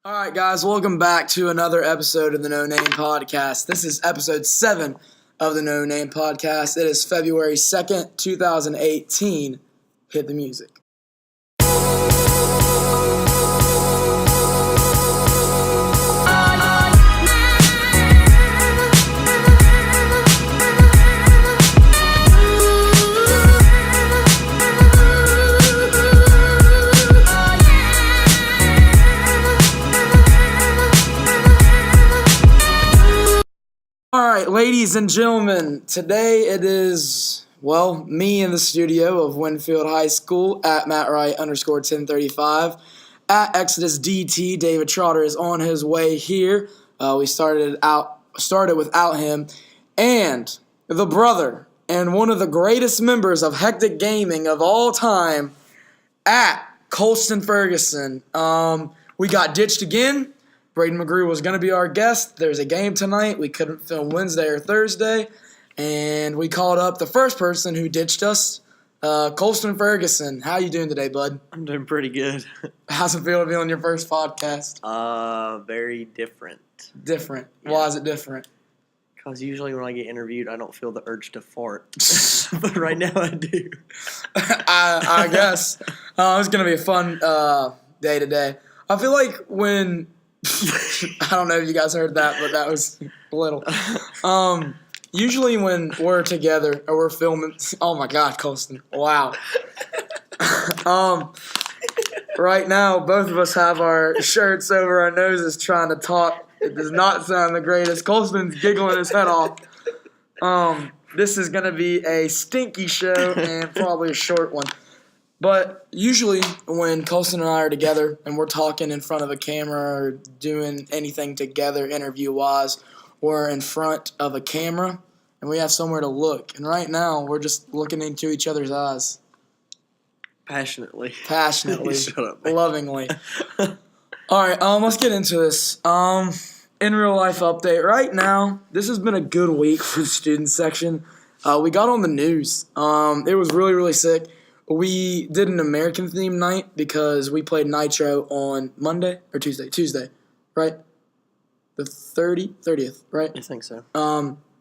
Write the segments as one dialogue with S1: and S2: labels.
S1: All right, guys, welcome back to another episode of the No Name Podcast. This is episode 7 of the No Name Podcast. It is February 2nd, 2018. Hit the music. All right, ladies and gentlemen, today it is, me in the studio of Winfield High School at MattWright_1035. At Exodus DT, David Trotter is on his way here. We started without him. And the brother and one of the greatest members of Hectic Gaming of all time, at Colston Ferguson. We got ditched again. Braden McGrew was going to be our guest. There's a game tonight. We couldn't film Wednesday or Thursday. And we called up the first person who ditched us, Colston Ferguson. How you doing today, bud?
S2: I'm doing pretty good.
S1: How's it feel to be on your first podcast?
S2: Very different.
S1: Different.
S2: Yeah.
S1: Why is it different?
S2: Because usually when I get interviewed, I don't feel the urge to fart. But right now I do.
S1: I guess. It's going to be a fun day today. I feel like when... I don't know if you guys heard that, but that was a little. Usually when we're together or we're filming, oh my God, Colston, wow. Right now, both of us have our shirts over our noses trying to talk. It does not sound the greatest. Colston's giggling his head off. This is going to be a stinky show and probably a short one. But usually when Colston and I are together and we're talking in front of a camera or doing anything together interview-wise, we're in front of a camera and we have somewhere to look. And right now we're just looking into each other's eyes.
S2: Passionately.
S1: Shut
S2: up, man.
S1: Lovingly. All right, let's get into this. In real life update. Right now, this has been a good week for the student section. We got on the news. It was really, really sick. We did an American theme night because we played Nitro on Monday or Tuesday, right? The 30th, right?
S2: I think so.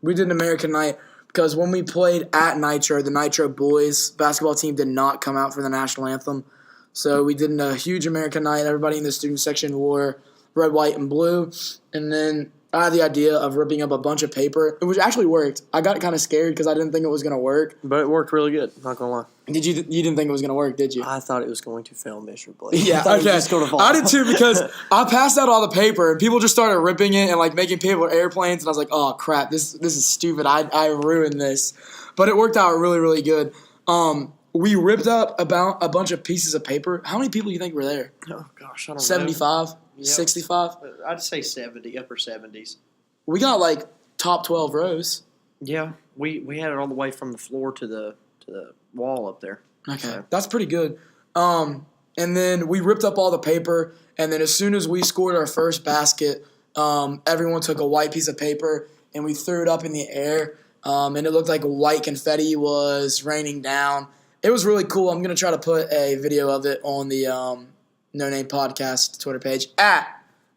S1: We did an American night because when we played at Nitro, the Nitro boys basketball team did not come out for the national anthem. So we did a huge American night. Everybody in the student section wore red, white, and blue. And then I had the idea of ripping up a bunch of paper, which actually worked. I got kind of scared because I didn't think it was going to work.
S2: But it worked really good, not going to lie.
S1: You didn't think it was going to work, did you?
S2: I thought it was going to fail miserably.
S1: Yeah, okay. I did too because I passed out all the paper and people just started ripping it and like making paper airplanes and I was like, oh crap, this is stupid. I ruined this. But it worked out really, really good. We ripped up about a bunch of pieces of paper. How many people do you think were there?
S2: Oh gosh, I don't
S1: 75?
S2: know.
S1: 65?
S2: I'd say 70, upper 70s.
S1: We got like top 12 rows.
S2: Yeah, we had it all the way from the floor to the wall up there.
S1: Okay,
S2: So.
S1: that's pretty good. And then we ripped up all the paper, and then as soon as we scored our first basket, everyone took a white piece of paper, and we threw it up in the air, and it looked like white confetti was raining down. It was really cool. I'm going to try to put a video of it on the No Name Podcast Twitter page, at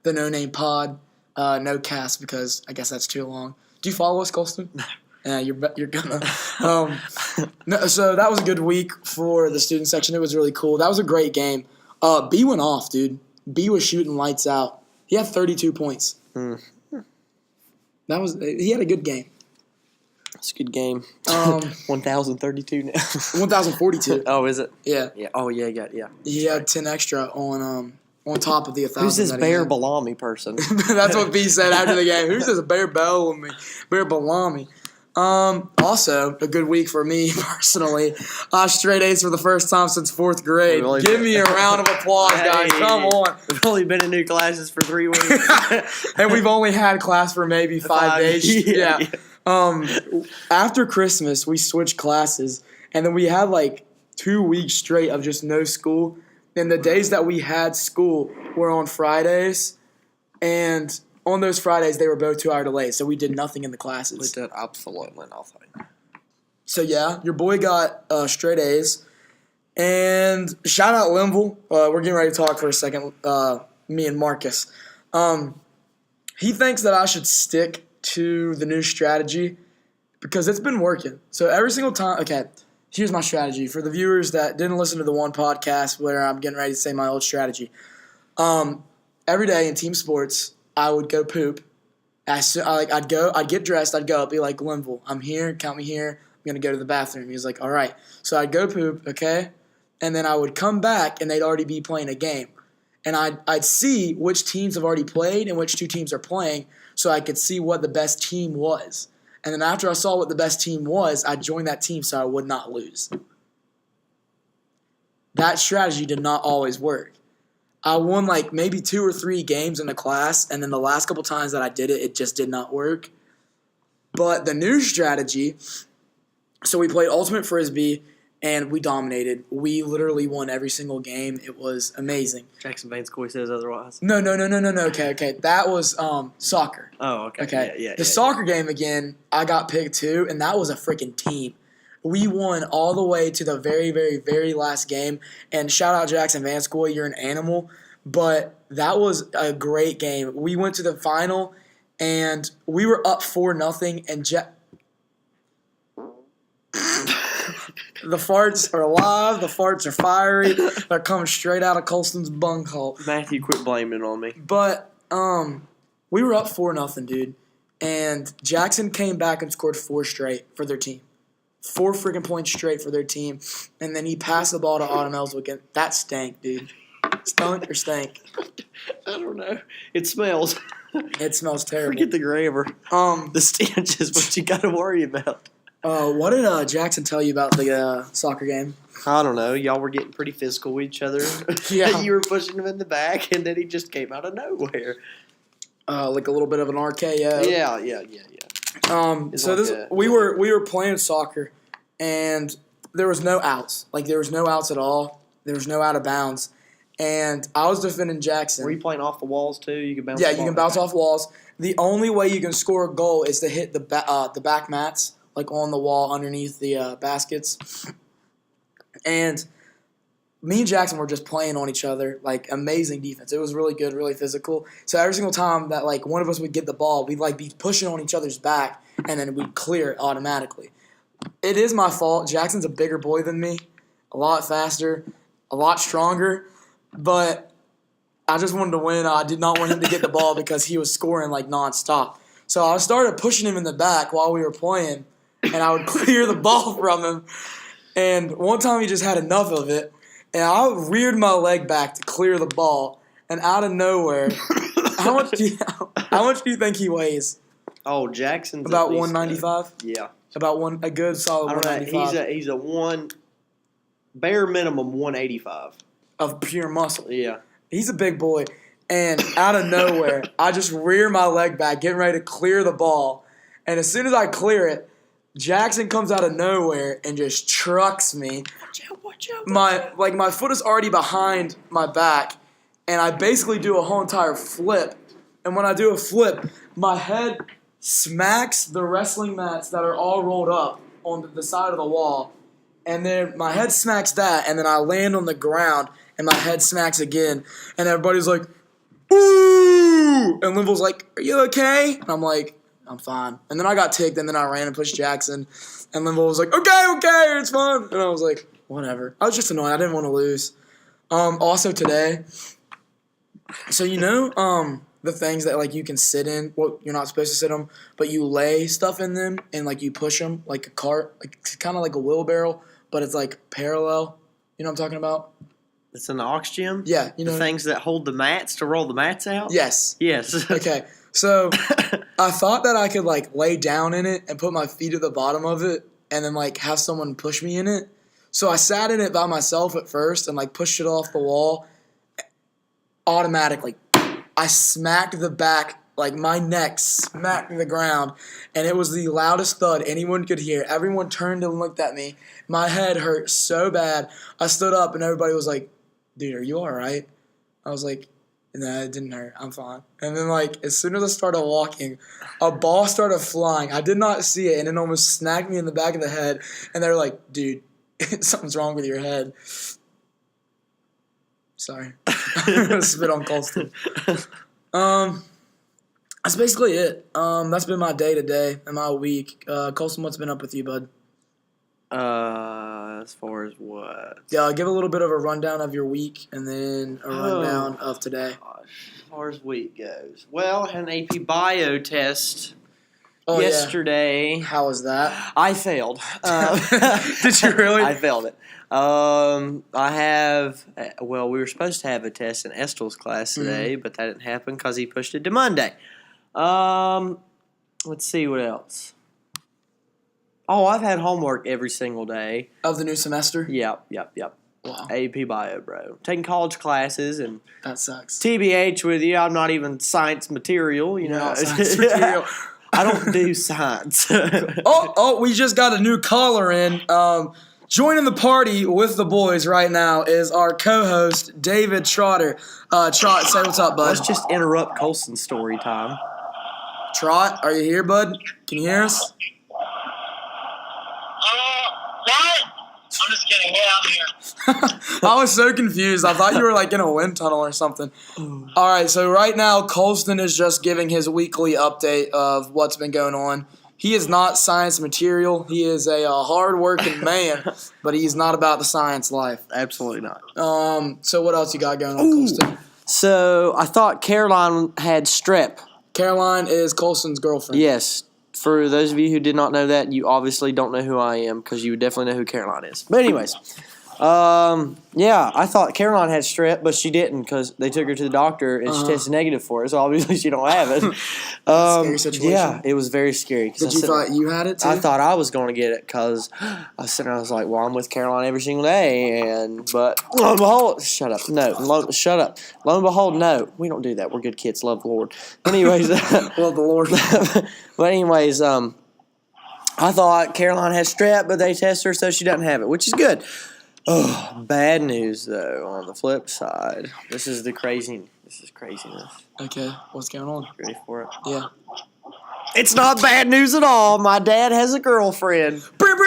S1: the No Name Pod, no cast, because I guess that's too long. Do you follow us, Colston? Yeah, you're gonna. No, so that was a good week for the student section. It was really cool. That was a great game. B went off, dude. B was shooting lights out. He had 32 points. He had a good game.
S2: It's a good game. 1,032 now.
S1: 1,042.
S2: Oh, is it?
S1: Yeah.
S2: Yeah. Oh, yeah. Yeah.
S1: He had 10 extra on top of the 1,000.
S2: Who's this Bear Bellamy person?
S1: That's what B said after the game. Who's this Bear Bellamy? Bear Bellamy. Also, a good week for me personally. Straight A's for the first time since 4th grade.
S2: Really?
S1: Give me a round of applause, guys. Come on.
S2: We've only been in new classes for 3 weeks.
S1: And we've only had class for maybe 5 days. Yeah. After Christmas, we switched classes, and then we had like 2 weeks straight of just no school. And the days that we had school were on Fridays, and on those Fridays, they were both 2-hour delays, so we did nothing in the classes.
S2: We did absolutely nothing.
S1: So, yeah, your boy got straight A's. And shout out Linville. We're getting ready to talk for a second. me and Marcus. He thinks that I should stick to the new strategy because it's been working. So every single time, okay, here's my strategy. For the viewers that didn't listen to the one podcast where I'm getting ready to say my old strategy. Every day in team sports, I would go poop. I'd get dressed, I'd go, I'd be like, Linville, I'm here, count me here, I'm going to go to the bathroom. He was like, all right. So I'd go poop, okay? And then I would come back, and they'd already be playing a game. And I'd see which teams have already played and which two teams are playing so I could see what the best team was. And then after I saw what the best team was, I'd join that team so I would not lose. That strategy did not always work. I won like maybe 2 or 3 games in the class, and then the last couple times that I did it, it just did not work. But the new strategy, so we played Ultimate Frisbee, and we dominated. We literally won every single game. It was amazing.
S2: Jackson Vanscoy says otherwise.
S1: No. Okay. That was soccer.
S2: Oh, okay.
S1: Okay. The soccer game again, I got picked too, and that was a freaking team. We won all the way to the very, very, very last game. And shout out Jackson Vanscoy, you're an animal. But that was a great game. We went to the final, and we were up 4-0, and the farts are alive. The farts are fiery. They're coming straight out of Colston's bunghole.
S2: Matthew, quit blaming it on me.
S1: But we were up 4-0, dude. And Jackson came back and scored 4 straight for their team. 4 freaking points straight for their team. And then he passed the ball to Autumn Ellswick. That stank, dude. Stunk or stank?
S2: I don't know. It smells.
S1: It smells terrible.
S2: Forget the grammar. The stench is what you got to worry about.
S1: What did Jackson tell you about the soccer game?
S2: I don't know. Y'all were getting pretty physical with each other.
S1: Yeah.
S2: You were pushing him in the back, and then he just came out of nowhere.
S1: Like a little bit of an RKO.
S2: Yeah.
S1: So like we were playing soccer, and there was no outs. Like there was no outs at all. There was no out of bounds, and I was defending Jackson.
S2: Were you playing off the walls too? You could bounce.
S1: Yeah, you can bounce off walls. The only way you can score a goal is to hit the back mats, like on the wall underneath the baskets. And me and Jackson were just playing on each other, like amazing defense. It was really good, really physical. So every single time that like one of us would get the ball, we'd like be pushing on each other's back, and then we'd clear it automatically. It is my fault. Jackson's a bigger boy than me, a lot faster, a lot stronger, but I just wanted to win. I did not want him to get the ball because he was scoring like nonstop. So I started pushing him in the back while we were playing, and I would clear the ball from him. And one time he just had enough of it, and I reared my leg back to clear the ball, and out of nowhere, how much do you think he weighs?
S2: Oh, Jackson's
S1: about 195.
S2: Yeah,
S1: about a good solid 195.
S2: He's a bare minimum 185
S1: of pure muscle.
S2: Yeah,
S1: he's a big boy, and out of nowhere, I just rear my leg back, getting ready to clear the ball, and as soon as I clear it, Jackson comes out of nowhere and just trucks me.
S2: Watch out.
S1: My foot is already behind my back, and I basically do a whole entire flip. And when I do a flip, my head smacks the wrestling mats that are all rolled up on the side of the wall. And then my head smacks that, and then I land on the ground, and my head smacks again. And everybody's like, ooh! And Linville's like, are you okay? And I'm like, I'm fine. And then I got ticked, and then I ran and pushed Jackson. And Linville was like, okay, it's fine. And I was like, whatever. I was just annoyed. I didn't want to lose. Also today, so the things that like you can sit in, well, you're not supposed to sit them, but you lay stuff in them and like you push them like a cart, like kind of like a wheelbarrow, but it's like parallel. You know what I'm talking about?
S2: It's in the aux gym?
S1: Yeah.
S2: The things that hold the mats to roll the mats out?
S1: Yes.
S2: Okay.
S1: So I thought that I could like lay down in it and put my feet at the bottom of it and then like have someone push me in it. So I sat in it by myself at first and like pushed it off the wall. Automatically, I smacked the back, like my neck smacked the ground, and it was the loudest thud anyone could hear. Everyone turned and looked at me. My head hurt so bad. I stood up and everybody was like, dude, are you all right? I was like, no, it didn't hurt. I'm fine. And then, like, as soon as I started walking, a ball started flying. I did not see it, and it almost snagged me in the back of the head. And they were like, dude, something's wrong with your head. Sorry. Spit on Colston. That's basically it. That's been my day today and my week. Colston, what's been up with you, bud?
S2: As far as what?
S1: Yeah, give a little bit of a rundown of your week and then a rundown of today.
S2: Gosh, as far as week goes. Well, I had an AP bio test yesterday.
S1: Yeah. How was that?
S2: I failed.
S1: Did you really?
S2: I failed it. We were supposed to have a test in Estel's class today, but that didn't happen because he pushed it to Monday. Let's see what else. Oh, I've had homework every single day.
S1: Of the new semester?
S2: Yep.
S1: Wow.
S2: AP Bio, bro. Taking college classes and
S1: that sucks.
S2: TBH with you, I'm not even science material, you know.
S1: Science material.
S2: I don't do science.
S1: We just got a new caller in. Joining the party with the boys right now is our co-host, David Trotter. Trot, say what's up, bud.
S2: Let's just interrupt Colston's story time.
S1: Trot, are you here, bud? Can you hear us?
S3: What? I'm just kidding. Get out here.
S1: I was so confused. I thought you were like in a wind tunnel or something. All right, so right now, Colston is just giving his weekly update of what's been going on. He is not science material. He is a hard-working man, but he's not about the science life.
S2: Absolutely not.
S1: So what else you got going on, Colston?
S2: So I thought Caroline had strep. Caroline
S1: is Colston's girlfriend.
S2: Yes. For those of you who did not know that, you obviously don't know who I am because you would definitely know who Caroline is. But anyways, I thought Caroline had strep, but she didn't because they took her to the doctor and she tested negative for it. So obviously she don't have it.
S1: Scary situation.
S2: Yeah, it was very scary.
S1: Did you thought you had it too?
S2: I thought I was going to get it because I was like, well, I'm with Caroline every single day, but lo and behold, shut up, no, shut up. Lo and behold, no, we don't do that. We're good kids, love the Lord. But anyways,
S1: love the Lord.
S2: But anyways, I thought Caroline has strep, but they test her so she doesn't have it, which is good. Oh, bad news though. On the flip side, this is craziness.
S1: Okay, what's going on?
S2: Ready for it?
S1: Yeah.
S2: It's not bad news at all. My dad has a girlfriend.
S1: Breaking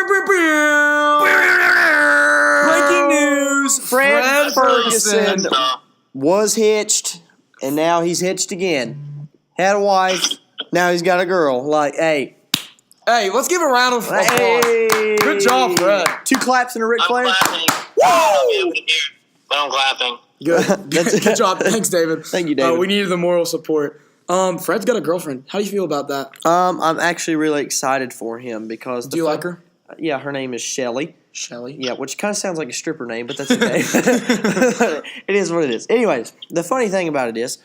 S1: news:
S2: Fred Ferguson was hitched, and now he's hitched again. Had a wife, now he's got a girl. Like, hey,
S1: let's give a round of applause.
S2: Hey.
S1: Good job, Fred.
S2: 2 claps and a Ric Flair.
S3: Clapping. Woo! But I'm clapping.
S1: Good. Good job. Thanks, David.
S2: Thank you, David.
S1: We needed the moral support. Fred's got a girlfriend. How do you feel about that?
S2: I'm actually really excited for him because.
S1: Do you like her?
S2: Yeah, her name is Shelly.
S1: Shelly?
S2: Yeah, which kind of sounds like a stripper name, but that's okay. It is what it is. Anyways, the funny thing about it is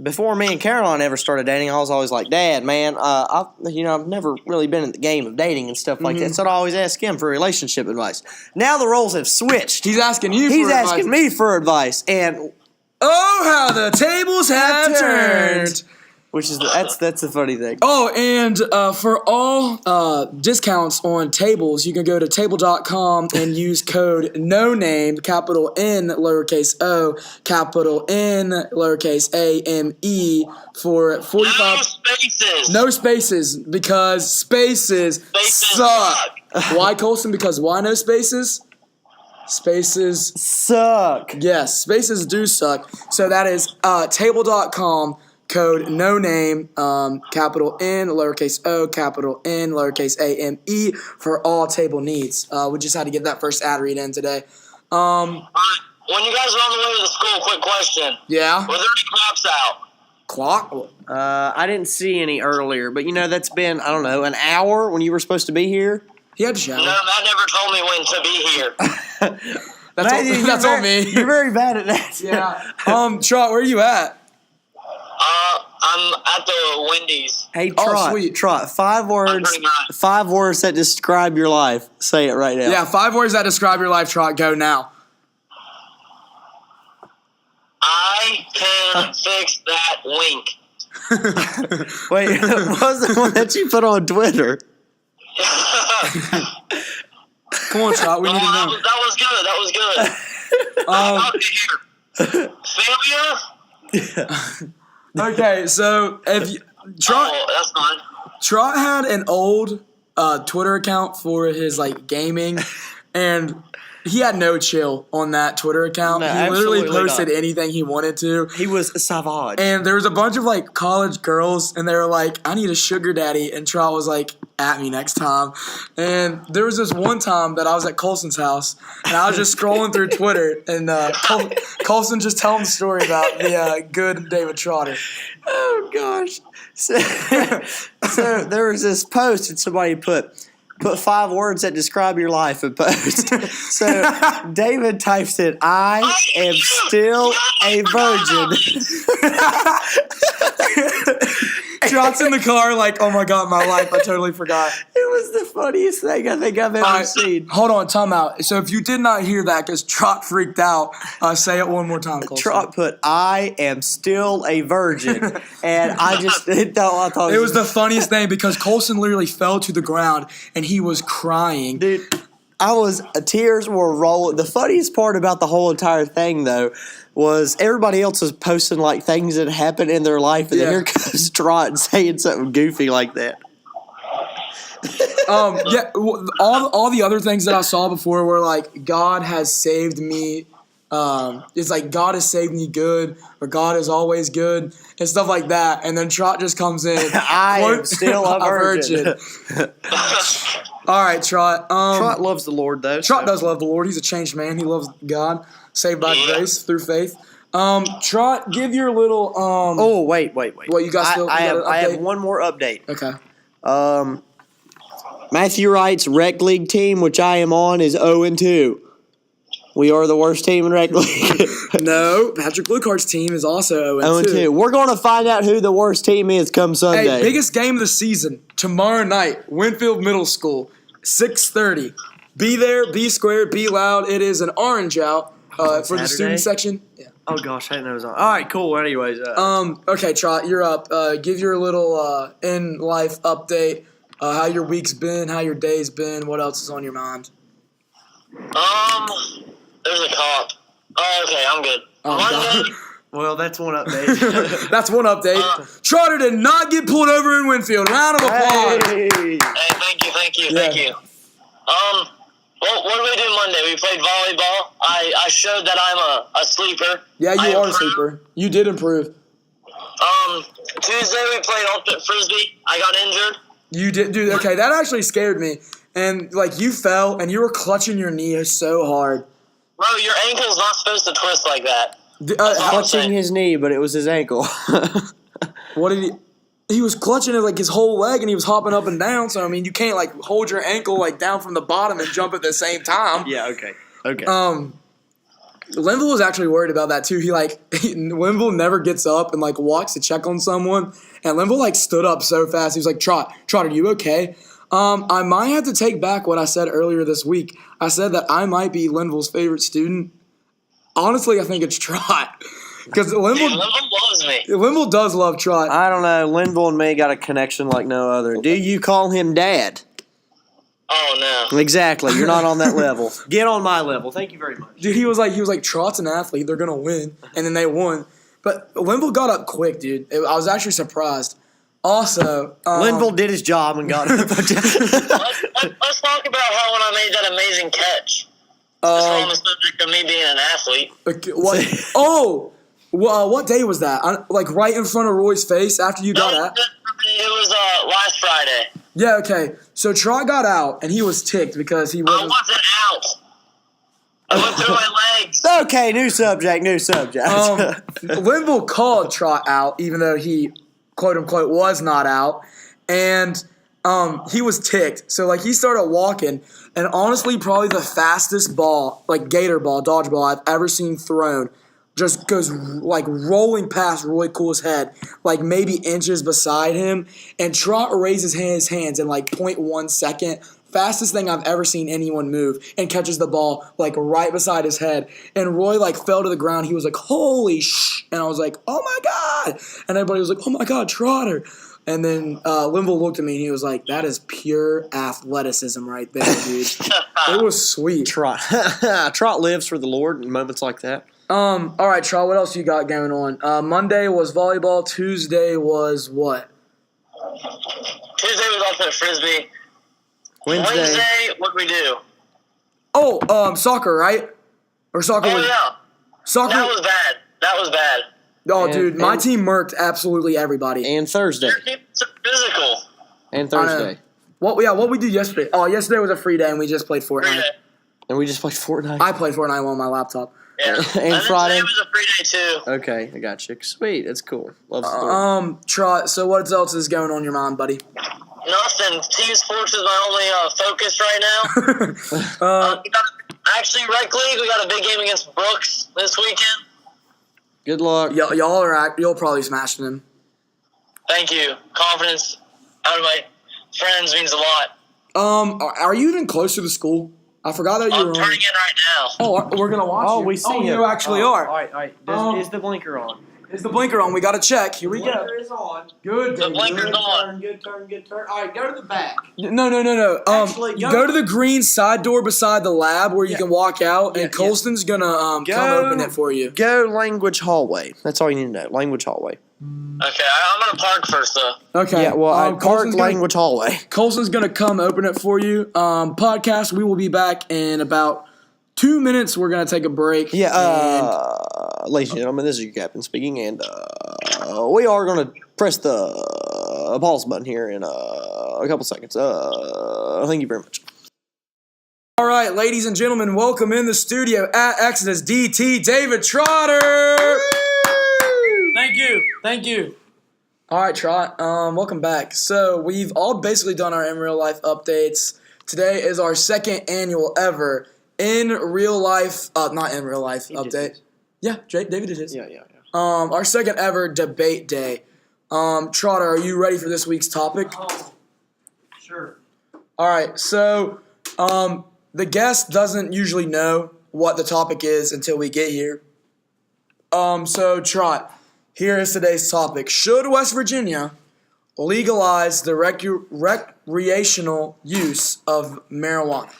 S2: before me and Caroline ever started dating, I was always like, Dad, man, I've never really been in the game of dating and stuff like that, so I'd always ask him for relationship advice. Now the roles have switched.
S1: He's asking you
S2: He's asking me for advice, and
S1: oh, how the tables have turned.
S2: Which is that's the funny thing.
S1: Oh, and for all discounts on tables, you can go to table.com and use code NONAME, capital N, lowercase o, capital N, lowercase A-M-E, for 45.
S3: No spaces.
S1: No spaces, because spaces suck. Why, Colston? Because why no spaces? Spaces
S2: suck.
S1: Yes, spaces do suck. So that is table.com. Code no name, capital N, lowercase o, capital N, lowercase A-M-E for all table needs. We just had to get that first ad read in today.
S3: When you guys were on the way to the school, quick question.
S1: Yeah?
S3: Were there any clocks out?
S1: Clock?
S2: I didn't see any earlier, but that's been, I don't know, an hour when you were supposed to be here.
S1: He had to shower.
S3: No, Matt never told me when to be here.
S1: That's on me.
S2: You're very bad at that.
S1: Yeah. Trot, where are you at?
S3: I'm at the Wendy's.
S2: Hey, Trot.
S1: Sweet.
S2: Trot, 5 words. 5 words that describe your life. Say it right now.
S1: Yeah, 5 words that describe your life, Trot. Go now.
S3: I can fix that wink.
S2: Wait, what was the one that you put on Twitter?
S1: Come on, Trot. We need to know.
S3: That was good. Failure?
S1: Okay, so if you, Trot,
S3: that's fine.
S1: Trot had an old Twitter account for his gaming, and he had no chill on that Twitter account.
S2: No,
S1: he literally
S2: absolutely
S1: posted
S2: not.
S1: anything he wanted to.
S2: He was savage.
S1: And there was a bunch of like college girls, and they were like, "I need a sugar daddy," and Trot was like, "At me next time." And there was this one time that I was at Colston's house, and I was just scrolling through Twitter, and Colston just telling the story about the good David Trotter.
S2: Oh gosh! So there was this post, and somebody put 5 words that describe your life in post. So David types in, "I am still a virgin."
S1: Trot's in the car like, "Oh my god, my life! I totally forgot."
S2: It was the funniest thing I think I've ever seen.
S1: Hold on, time out. So if you did not hear that, because Trot freaked out, say it one more time, Colston.
S2: Trot put, "I am still a virgin," and I just I thought
S1: it was the funniest thing because Colston literally fell to the ground and he was crying.
S2: Dude, tears were rolling. The funniest part about the whole entire thing, though, was everybody else was posting like things that happened in their life, and then here comes Trot saying something goofy like that.
S1: All the other things that I saw before were like, "God has saved me." It's like, "God has saved me good," or "God is always good," and stuff like that. And then Trot just comes in.
S2: I am still a virgin.
S1: All right, Trot.
S2: Trot loves the Lord, though.
S1: Trot does love the Lord. He's a changed man. He loves God, saved by grace through faith. Trot, give your little.
S2: Oh, wait.
S1: What you got? Still,
S2: I have one more update.
S1: Okay.
S2: Matthew Wright's rec league team, which I am on, is 0-2. We are the worst team in rec league.
S1: No, Patrick Bluecart's team is also 0-2.
S2: 0-2. We're going to find out who the worst team is come Sunday.
S1: Hey, biggest game of the season tomorrow night, Winfield Middle School, 6:30. Be there, be square, be loud. It is an orange out for the student section. Yeah.
S2: Oh gosh, I didn't know it was on. All right, cool. Anyways,
S1: okay, Trot, you're up. Give your little in life update. How your week's been, how your day's been. What else is on your mind?
S3: There's a cop. Oh, okay, I'm good. Monday.
S2: well, that's one update.
S1: That's one update. Trotter did not get pulled over in Winfield. Round of applause.
S2: Hey,
S3: Thank you. What did we do Monday? We played volleyball. I showed that I'm a sleeper.
S1: Yeah, you are a sleeper. You did improve.
S3: Tuesday we played ultimate frisbee. I got injured.
S1: You did, dude. Okay, that actually scared me. And like you fell and you were clutching your knee so hard.
S3: Bro, your ankle's not supposed to twist like that.
S2: Clutching his knee, but it was his ankle.
S1: What did he? He was clutching it like his whole leg, and he was hopping up and down. So I mean, you can't like hold your ankle like down from the bottom and jump at the same time.
S2: Yeah. Okay.
S1: Linville was actually worried about that too. Linville never gets up and like walks to check on someone, and Linville like stood up so fast. He was like, Trot, are you okay? I might have to take back what I said earlier this week. I said that I might be Linville's favorite student. Honestly, I think it's Trot. Because Linville
S3: loves me.
S1: Linville does love Trot.
S2: I don't know. Linville and me got a connection like no other. Do you call him Dad?
S3: Oh, no.
S2: Exactly. You're not on that level. Get on my level. Thank you very much.
S1: Dude, he was like, Trot's an athlete. They're going to win. And then they won. But Linville got up quick, dude. I was actually surprised. Also,
S2: Linville did his job and got it.
S3: Let's talk about how when I made that amazing catch. Just on the subject of me being an athlete.
S1: Okay, what? What day was that? Like right in front of Roy's face after you got out?
S3: It was last Friday.
S1: Yeah, okay. So Trot got out, and he was ticked because he wasn't.
S3: I wasn't out. I went through my legs.
S2: Okay, new subject.
S1: Linville called Trot out, even though he, quote unquote, was not out, and he was ticked. So like he started walking, and honestly, probably the fastest ball, like gator ball, dodgeball I've ever seen thrown, just goes like rolling past Roy Cool's head, like maybe inches beside him, and Trot raises his hands in like 0.1 second. Fastest thing I've ever seen anyone move, and catches the ball like right beside his head. And Roy like fell to the ground. He was like, "Holy sh!" And I was like, "Oh my god!" And everybody was like, "Oh my god, Trotter!" And then Linville looked at me and he was like, "That is pure athleticism right there, dude." It was sweet.
S2: Trot lives for the Lord in moments like that.
S1: All right, Trot, what else you got going on? Monday was volleyball. Tuesday was what?
S3: Tuesday was ultimate frisbee.
S2: Wednesday,
S3: what'd we do?
S1: Soccer, right? Or soccer?
S3: Oh yeah,
S1: Soccer.
S3: that was bad. That was bad.
S1: Oh, dude, my team murked absolutely everybody.
S2: And Thursday.
S3: Your team's so physical.
S2: And Thursday.
S1: What we did yesterday? Oh, yesterday was a free day and we just played Fortnite.
S3: Free day.
S2: And we just played Fortnite.
S1: I played Fortnite on my laptop.
S3: Yeah.
S2: And Friday.
S3: Today was a free day too.
S2: Okay, I got you. Sweet, that's cool. Love sport.
S1: Trot. So what else is going on your mind, buddy?
S3: Nothing. Team sports is my only focus right now. Actually, rec league, we got a big game against Brooks this weekend.
S2: Good luck.
S1: You'll probably smash them.
S3: Thank you. Confidence out of my friends means a lot.
S1: Are you even close to the school? I forgot that you were.
S3: I'm turning in right now.
S1: Oh, we're gonna watch.
S2: We see you.
S1: You actually are.
S2: All right. Is the blinker on?
S1: Is the blinker on? We gotta check. Here we go.
S2: Blinker is on.
S1: Good.
S3: The blinker's on.
S2: Good turn. All right, go to the back.
S1: No.
S2: Actually,
S1: go to the green side door beside the lab where you can walk out, and Colston's gonna come open it for you.
S2: Go language hallway. That's all you need to know. Language hallway.
S3: Okay, I'm gonna park first though.
S1: Okay.
S2: Yeah. Well, park language hallway.
S1: Colston's gonna come open it for you. Podcast. We will be back in about 2 minutes. We're gonna take a break.
S2: Yeah. Ladies and gentlemen, this is your captain speaking, and we are gonna press the pause button here in a couple seconds. Thank you very much.
S1: All right, ladies and gentlemen, welcome in the studio at Exodus DT, David Trotter.
S4: Thank you.
S1: All right, Trot. Welcome back. So we've all basically done our in real life updates. Today is our second annual ever in real life, not in real life update. Yeah, David did his.
S2: Yeah.
S1: Our second ever debate day. Trotter, are you ready for this week's topic?
S4: Sure.
S1: All right. So the guest doesn't usually know what the topic is until we get here. So Trot. Here is today's topic. Should West Virginia legalize the recreational use of marijuana?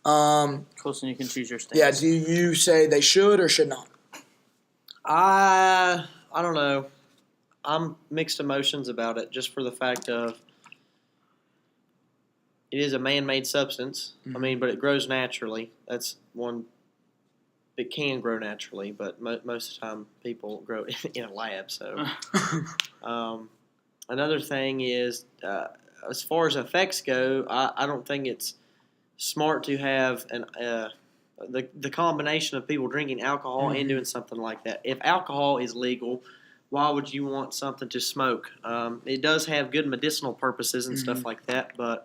S4: Colston, you can choose your stance.
S1: Yeah, do you say they should or should not?
S2: I don't know. I'm mixed emotions about it just for the fact of it is a man-made substance.
S1: Mm-hmm.
S2: I mean, but it grows naturally. That's one. It can grow naturally, but most of the time people grow in a lab. So, another thing is, as far as effects go, I don't think it's smart to have the combination of people drinking alcohol and doing something like that. If alcohol is legal, why would you want something to smoke? It does have good medicinal purposes and stuff like that, but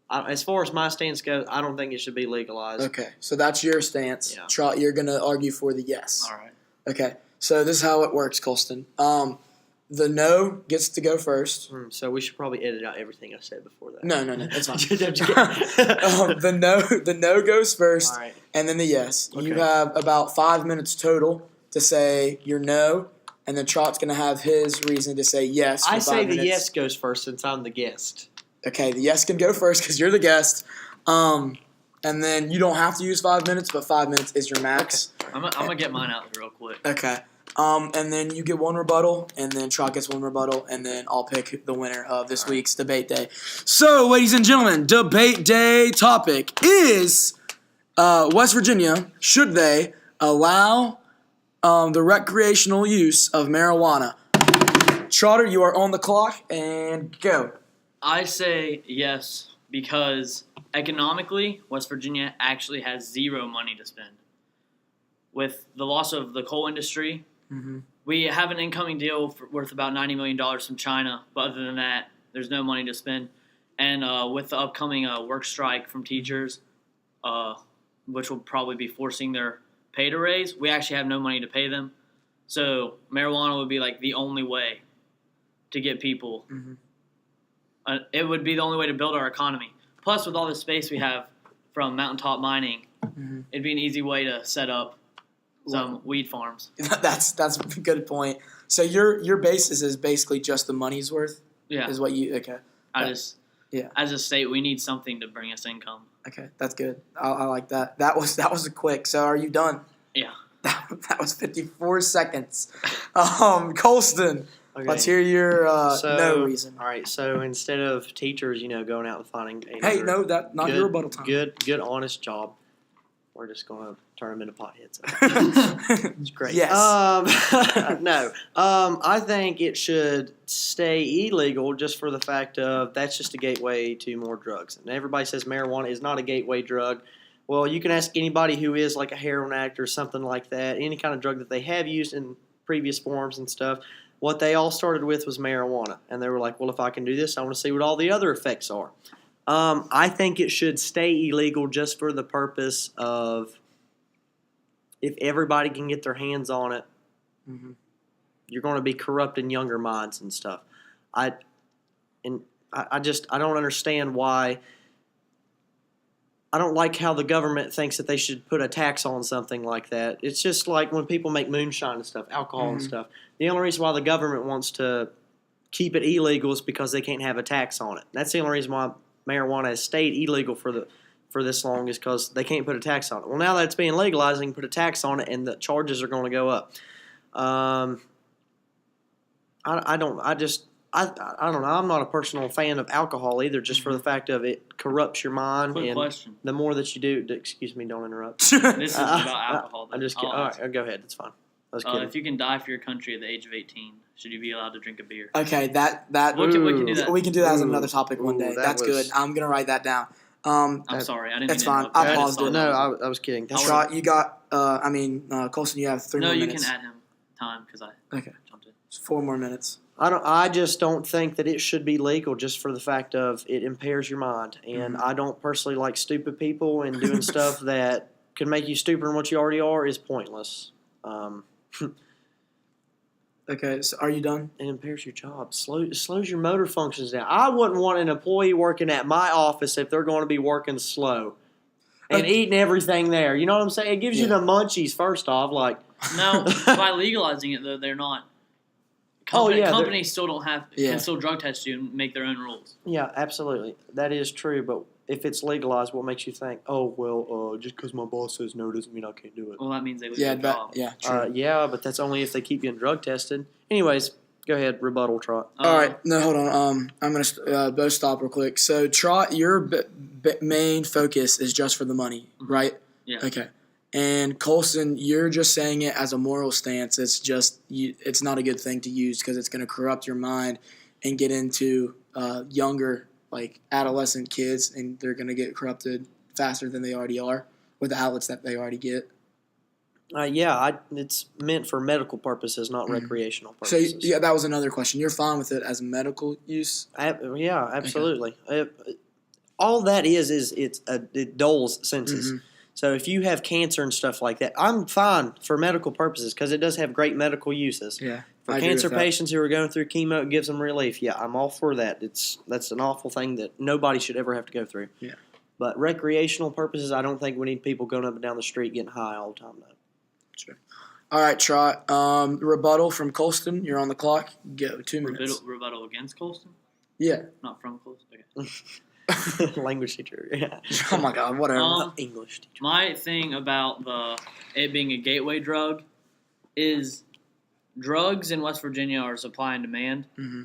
S2: as far as my stance goes, I don't think it should be legalized.
S1: Okay, so that's your stance.
S2: Yeah.
S1: Trot, you're going to argue for the yes.
S4: All right.
S1: Okay, so this is how it works, Colston. The no gets to go first.
S2: So we should probably edit out everything I said before that.
S1: No, it's fine.
S2: I'm just kidding.
S1: The no goes first,
S2: All right.
S1: and then the yes. You
S2: Okay.
S1: have about 5 minutes total to say your no, and then Trot's going to have his reason to say yes. For
S2: I
S1: 5
S2: say the
S1: minutes.
S2: yes goes first since I'm the guest.
S1: Okay, the yes can go first because you're the guest. And then you don't have to use 5 minutes, but 5 minutes is your max.
S4: I'm gonna get mine out real quick.
S1: Okay. And then you get one rebuttal, and then Trot gets one rebuttal, and then I'll pick the winner of this week's debate day. So, ladies and gentlemen, debate day topic is West Virginia. Should they allow the recreational use of marijuana? Trotter, you are on the clock, and go.
S4: I say yes because economically, West Virginia actually has zero money to spend. With the loss of the coal industry, we have an incoming deal worth about $90 million from China, but other than that, there's no money to spend. And with the upcoming work strike from teachers, which will probably be forcing their pay to raise, we actually have no money to pay them. So marijuana would be like the only way to get people. It would be the only way to build our economy. Plus, with all the space we have from mountaintop mining, it'd be an easy way to set up some weed farms.
S1: That's a good point. So your basis is basically just the money's worth?
S4: Yeah.
S1: Is what you okay.
S4: As a state, we need something to bring us income.
S1: Okay, that's good. I like that. That was a quick. So are you done?
S4: Yeah.
S1: That was 54 seconds. Colston,
S2: Okay.
S1: Let's hear your
S2: So,
S1: no reason.
S2: All right. So instead of teachers, going out and finding
S1: Hey, no, that not your rebuttal time.
S2: Good, honest job. We're just going to turn them into potheads. It's great.
S1: Yes.
S2: No. I think it should stay illegal just for the fact of that's just a gateway to more drugs. And everybody says marijuana is not a gateway drug. Well, you can ask anybody who is like a heroin addict or something like that, any kind of drug that they have used in previous forms and stuff. What they all started with was marijuana. And they were like, well, if I can do this, I want to see what all the other effects are. I think it should stay illegal just for the purpose of if everybody can get their hands on it, you're going to be corrupting younger minds and stuff. I don't understand why. I don't like how the government thinks that they should put a tax on something like that. It's just like when people make moonshine and stuff, alcohol and stuff. The only reason why the government wants to keep it illegal is because they can't have a tax on it. That's the only reason why marijuana has stayed illegal for this long is because they can't put a tax on it. Well, now that it's being legalized, they can put a tax on it, and the charges are going to go up. I don't know. I'm not a personal fan of alcohol either, just for the fact of it corrupts your mind.
S4: Quick
S2: and
S4: question.
S2: the more that you do, excuse me, don't interrupt.
S4: This is about alcohol.
S2: I'm just kidding. All right, go ahead. It's fine. I was kidding.
S4: If you can die for your country at the age of 18, should you be allowed to drink a beer?
S1: Okay, that
S4: We can do that.
S1: we can do that as another topic one day. That's good. I'm gonna write that down.
S4: I'm sorry, I didn't.
S1: That's
S4: mean to
S1: fine.
S4: interrupt.
S1: I
S4: just
S1: paused
S4: thought
S1: it.
S2: No,
S4: that was-
S2: I was kidding.
S1: Trot, you got. Colston, you have 3 more
S4: No, you
S1: minutes.
S4: can add him time because I
S1: Okay.
S4: jumped in.
S1: It's 4 more minutes.
S2: I just don't think that it should be legal just for the fact of it impairs your mind. And I don't personally like stupid people, and doing stuff that could make you stupider than what you already are is pointless.
S1: Okay, so are you done?
S2: It impairs your job. Slows your motor functions down. I wouldn't want an employee working at my office if they're going to be working slow and eating everything there. You know what I'm saying? It gives you the munchies, first off. Like,
S4: No, by legalizing it though, they're not. Companies still don't have can still drug test you and make their own rules.
S2: Yeah, absolutely. That is true. But if it's legalized, what makes you think, oh, well, just because my boss says no doesn't mean I can't do it?
S4: Well, that means they lose their job.
S1: True.
S2: Yeah, but that's only if they keep getting drug tested. Anyways, go ahead, rebuttal, Trot.
S1: All right, no, hold on. I'm gonna both stop real quick. So, Trot, your main focus is just for the money, right?
S4: Yeah.
S1: Okay. And Colston, you're just saying it as a moral stance. It's just it's not a good thing to use because it's going to corrupt your mind and get into younger, like adolescent kids, and they're going to get corrupted faster than they already are with the outlets that they already get.
S2: It's meant for medical purposes, not recreational purposes.
S1: So, yeah, that was another question. You're fine with it as medical use?
S2: Yeah, absolutely. All that is it dulls senses. So if you have cancer and stuff like that, I'm fine for medical purposes because it does have great medical uses.
S1: Yeah.
S2: For cancer patients who are going through chemo, it gives them relief. Yeah, I'm all for that. That's an awful thing that nobody should ever have to go through.
S1: Yeah.
S2: But recreational purposes, I don't think we need people going up and down the street getting high all the time. No.
S1: Sure. All right, Trot. Rebuttal from Colston. You're on the clock. Go. 2 minutes.
S4: Rebuttal against Colston?
S1: Yeah.
S4: Not from Colston? Okay.
S2: Language teacher. Yeah.
S1: Oh my God. Whatever.
S2: English teacher.
S4: My thing about it being a gateway drug is drugs in West Virginia are supply and demand.
S1: Mm-hmm.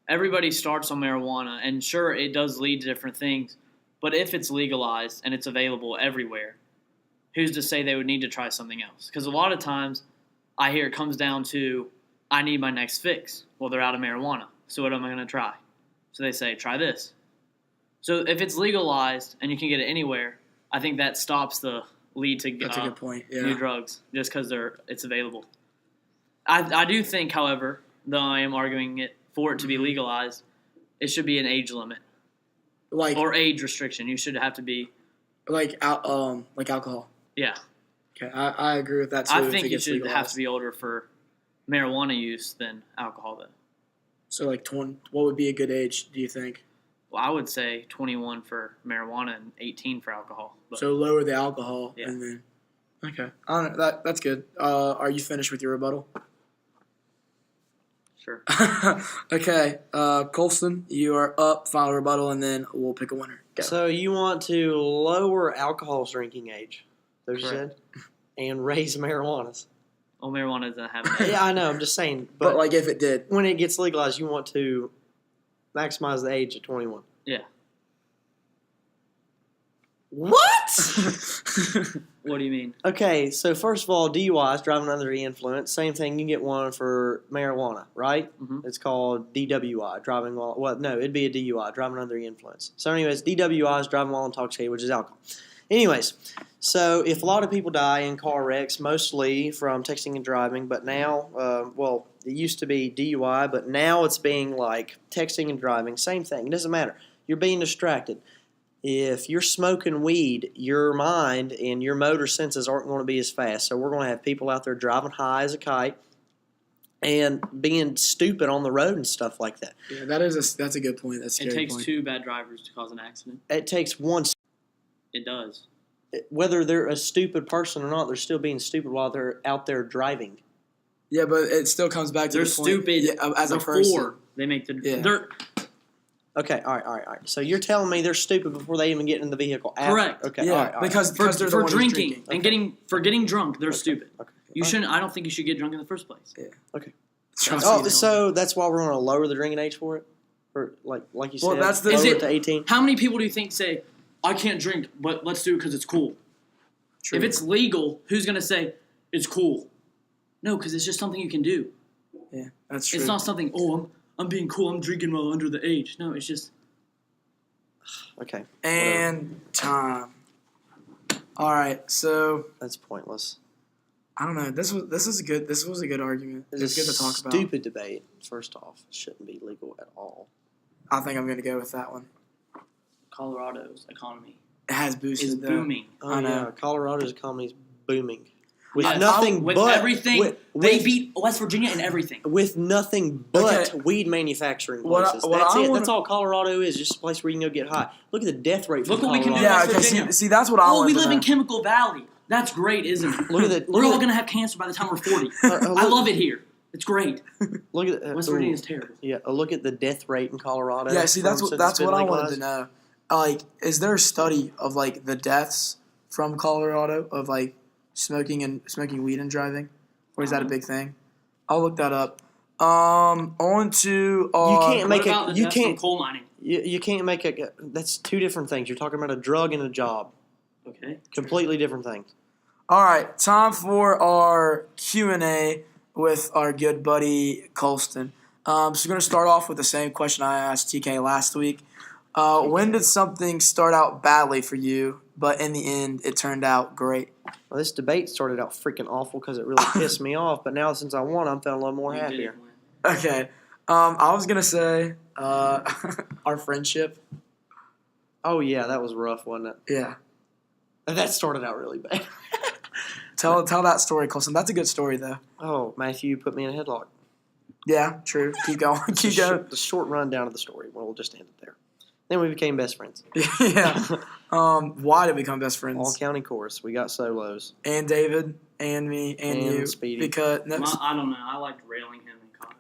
S4: Everybody starts on marijuana, and sure, it does lead to different things. But if it's legalized and it's available everywhere, who's to say they would need to try something else? Because a lot of times I hear it comes down to, I need my next fix. Well, they're out of marijuana, so what am I going to try? So they say, try this. So if it's legalized and you can get it anywhere, I think that stops the lead to
S1: That's a good point. Yeah.
S4: new drugs just because it's available. I do think, however, though I am arguing it for it to be legalized, it should be an age limit or age restriction. You should have to be
S1: like alcohol.
S4: Yeah.
S1: Okay, I agree with that too.
S4: I think you should have to be older for marijuana use than alcohol, though.
S1: So, like, what would be a good age, do you think?
S4: Well, I would say 21 for marijuana and 18 for alcohol. But
S1: so lower the alcohol,
S4: yeah.
S1: And then okay, I don't know, that's good. Are you finished with your rebuttal?
S4: Sure.
S1: Okay, Colston, you are up. Final rebuttal, and then we'll pick a winner. Go.
S2: So you want to lower alcohol's drinking age, as you said, and raise marijuana's.
S4: Oh, marijuana doesn't have an age.
S2: Yeah, I know. I'm just saying.
S1: But like if it did.
S2: when it gets legalized, you want to maximize the age at 21.
S4: Yeah.
S2: What?
S4: What do you mean?
S2: Okay, so first of all, DUIs, driving under the influence. Same thing. You can get one for marijuana, right?
S4: Mhm.
S2: It's called DWI, driving while. Well, no, it'd be a DUI, driving under the influence. So, anyways, DWI is driving while intoxicated, which is alcohol. Anyways, so if a lot of people die in car wrecks, mostly from texting and driving, but now, well, it used to be DUI, but now it's being like texting and driving. Same thing. It doesn't matter. You're being distracted. If you're smoking weed, your mind and your motor senses aren't going to be as fast. So we're going to have people out there driving high as a kite and being stupid on the road and stuff like that.
S1: Yeah, that's a good point. That's a
S4: It
S1: scary
S4: takes
S1: point.
S4: 2 bad drivers to cause an accident.
S2: It takes one.
S4: It does.
S2: Whether they're a stupid person or not, they're still being stupid while they're out there driving.
S1: Yeah, but it still comes back to
S4: They're
S1: the point,
S4: stupid
S1: as a
S4: before
S1: person.
S4: they make the.
S1: Yeah.
S4: They're
S2: Okay, all right. So you're telling me they're stupid before they even get in the vehicle?
S4: Correct.
S2: Okay,
S1: Yeah,
S2: all right.
S1: because
S4: for
S1: they're the one who's
S4: drinking and getting drunk. They're
S2: Okay.
S4: stupid.
S2: Okay.
S4: You shouldn't. I don't think you should get drunk in the first place.
S1: Trust
S2: Oh,
S1: me.
S2: so that's why we're going to lower the drinking age for it, or like you
S1: Well,
S2: said,
S1: that's the-
S2: lower
S4: Is
S2: it
S4: it-
S2: to 18.
S4: How many people do you think say, "I can't drink, but let's do it because it's cool"?
S1: True.
S4: If it's legal, who's gonna say it's cool? No, because it's just something you can do.
S1: Yeah, that's true.
S4: It's not something. Oh, I'm being cool. I'm drinking while under the age. No, it's just.
S2: Okay,
S1: And time. All right, so
S2: that's pointless.
S1: I don't know. This was a good argument.
S2: It's
S1: It's
S2: a
S1: good to talk about.
S2: stupid debate. First off, it shouldn't be legal at all.
S1: I think I'm gonna go with that one.
S4: Colorado's economy
S1: It has
S4: is
S1: boosted though.
S4: booming.
S2: Oh,
S1: I know.
S2: yeah, Colorado's economy is booming. With
S4: Yes.
S2: nothing
S4: with
S2: but
S4: everything,
S2: with,
S4: they
S2: with-
S4: beat West Virginia in everything.
S2: with nothing but
S1: Okay.
S2: weed manufacturing
S1: What I-
S2: places.
S1: what
S2: That's
S1: I
S2: it.
S1: wanna-
S2: That's all Colorado is. Just a place where you can go get high. Look at the death rate from
S4: Look what we can
S2: Colorado.
S4: do in
S1: Yeah,
S4: West
S1: okay.
S4: Virginia.
S1: See, that's what I
S4: Oh,
S1: want
S4: we
S1: to
S4: live
S1: know.
S4: in Chemical Valley. That's great, isn't it?
S2: Look at that.
S4: We're all gonna have cancer by the time we're 40. I love it here. It's great.
S2: Look at
S4: West Virginia is terrible.
S2: Yeah, look at the death rate in Colorado.
S1: Yeah, see, that's
S2: since
S1: what
S2: it's been
S1: I wanted to
S2: legalized.
S1: know. Like, is there a study of like the deaths from Colorado of like smoking weed and driving, or is that a big thing? I'll look that up. On to
S2: You can't
S4: What
S2: make
S4: about the
S2: you
S4: deaths from
S2: can't
S4: coal mining?
S2: you can't make a. That's two different things. You're talking about a drug and a job.
S4: Okay.
S2: Completely different things.
S1: All right, time for our Q&A with our good buddy Colston. So we're going to start off with the same question I asked TK last week. When did something start out badly for you, but in the end it turned out great?
S2: Well, this debate started out freaking awful because it really pissed me off. But now since I won, I'm feeling a little more
S4: You did
S2: happier.
S4: win.
S1: Okay, I was going to say our friendship.
S2: Oh yeah, that was rough, wasn't it?
S1: Yeah.
S2: That started out really bad.
S1: Tell that story, Colston. That's a good story, though.
S2: Oh, Matthew, you put me in a headlock.
S1: Yeah, true. Keep going. Keep going.
S2: The short rundown of the story. We'll just end it there. Then we became best friends.
S1: Yeah. Why did we become best friends?
S2: All county chorus. We got solos.
S1: And David, and me, and you.
S2: Speedy.
S1: Because
S4: I don't know. I liked railing him in college.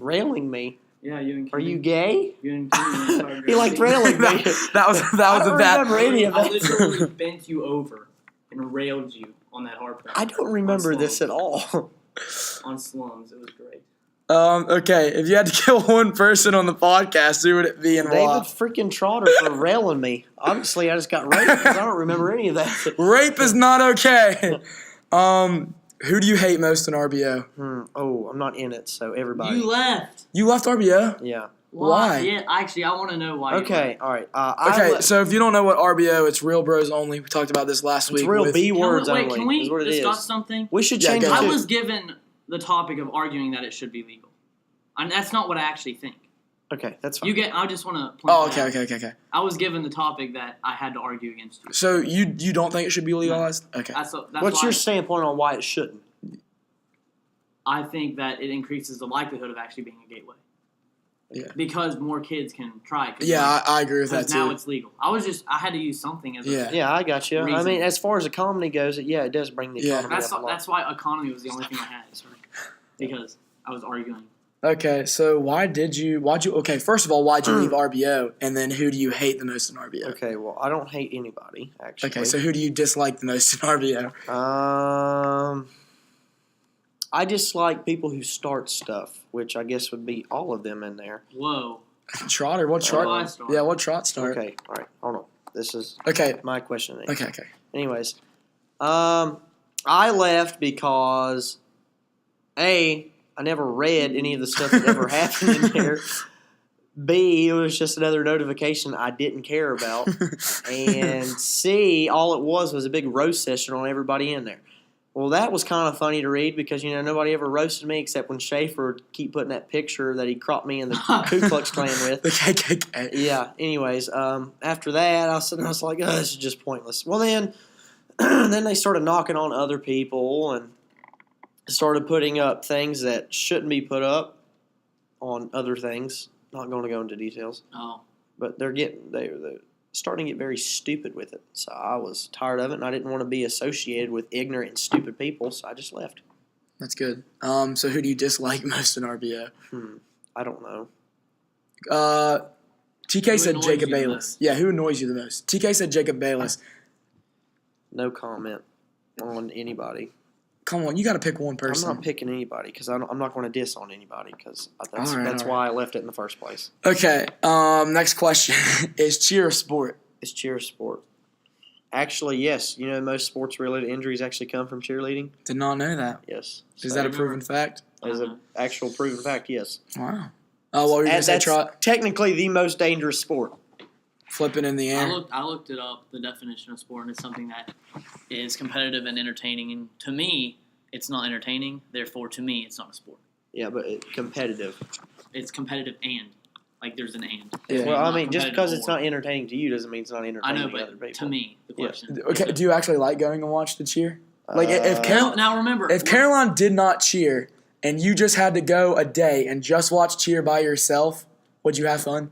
S2: Railing me.
S4: Yeah, you and
S2: Are
S4: Kenny.
S2: you gay?
S4: You and Kenny started
S2: He liked railing me.
S1: that was
S2: I
S1: a
S2: don't
S1: bad.
S2: remember any of
S4: I
S2: that.
S4: literally bent you over and railed you on that hard point.
S2: I don't remember this at all.
S4: On slums, it was great.
S1: Okay, if you had to kill one person on the podcast, who would it be and
S2: David
S1: why?
S2: freaking Trotter for railing me. Obviously, I just got raped because I don't remember any of that.
S1: Rape is not okay. Who do you hate most in RBO?
S2: Oh, I'm not in it, so everybody.
S4: You left.
S1: You left RBO?
S2: Yeah.
S1: Why?
S4: Yeah, actually, I want to know why.
S2: Okay, all right.
S1: Okay, so if you don't know what RBO, it's Real Bros Only. We talked about this last
S2: it's
S1: week.
S2: real
S1: with-
S2: B words
S4: Can
S2: only.
S4: we
S2: is what it
S4: discuss
S2: is.
S4: something?
S2: We should
S1: Yeah,
S2: change
S1: go
S2: it
S1: ahead.
S4: I
S2: to.
S4: was given the topic of arguing that it should be legal. And that's not what I actually think.
S2: Okay, that's fine.
S4: I just want to.
S1: Oh, okay.
S4: I was given the topic that I had to argue against you.
S1: So you don't think it should be legalized? Okay.
S4: That's
S2: What's
S4: why
S2: your standpoint on why it shouldn't?
S4: I think that it increases the likelihood of actually being a gateway.
S1: Yeah.
S4: Because more kids can try it.
S1: Yeah, I agree with that
S4: Because now
S1: too.
S4: it's legal. I had to use something as
S1: Yeah.
S2: Yeah, I got you. I
S4: Reason.
S2: mean, as far as economy goes, it does bring the
S1: Yeah.
S2: economy up a lot.
S4: That's why economy was the only thing I had. Because I was arguing.
S1: Okay, so why'd you okay, first of all, why'd you leave RBO? And then who do you hate the most in RBO?
S2: Okay, well, I don't hate anybody, actually.
S1: Okay, so who do you dislike the most in RBO?
S2: I dislike people who start stuff, which I guess would be all of them in there.
S4: Whoa.
S1: Trotter, what
S4: Where do
S1: Trot?
S4: I start?
S1: Yeah, what Trot start?
S2: Okay, all right, hold on. This is
S1: Okay.
S2: my question.
S1: Okay.
S2: Anyways, I left because A, I never read any of the stuff that ever happened in there. B, it was just another notification I didn't care about. And C, all it was a big roast session on everybody in there. Well, that was kind of funny to read because, nobody ever roasted me except when Schaefer would keep putting that picture that he cropped me in the Ku Klux Klan with.
S1: The KKK.
S2: Yeah, anyways, after that, I was like, this is just pointless. Well, then they started knocking on other people and started putting up things that shouldn't be put up on other things. Not going to go into details.
S4: Oh.
S2: But they're starting to get very stupid with it. So I was tired of it, and I didn't want to be associated with ignorant and stupid people, so I just left.
S1: That's good. So who do you dislike most in RBO?
S2: I don't know.
S1: TK said
S4: annoys
S1: Jacob
S4: you the
S1: Bayless.
S4: most?
S1: Yeah, who annoys you the most? TK said Jacob Bayless.
S2: No comment on anybody.
S1: Come on, you got to pick one person.
S2: I'm not picking anybody because I'm not going to diss on anybody because that's
S1: All right.
S2: why I left it in the first place.
S1: Okay, next question. Is cheer a sport?
S2: It's cheer sport. Actually, yes. Most sports-related injuries actually come from cheerleading.
S1: Did not know that.
S2: Yes.
S1: Is that a proven fact?
S2: As an actual proven fact, yes.
S1: Wow. Oh, what were you going to say,
S2: That's
S1: Trot?
S2: technically the most dangerous sport.
S1: Flipping in the air.
S4: I looked it up, the definition of sport, and it's something that is competitive and entertaining. And to me, it's not entertaining. Therefore, to me, it's not a sport.
S2: Yeah, but competitive.
S4: It's competitive and. Like, there's an and.
S1: Yeah.
S2: Well,
S4: Not
S2: I mean, just
S4: competitive
S2: because it's
S4: or.
S2: not entertaining to you doesn't mean it's not
S4: I
S2: entertaining
S4: know,
S2: to other
S4: but
S2: people.
S4: to me, the question.
S1: Okay, do you actually like going and watch the cheer? Like, if Carol,
S4: Now remember.
S1: if Caroline did not cheer and you just had to go a day and just watch cheer by yourself, would you have fun?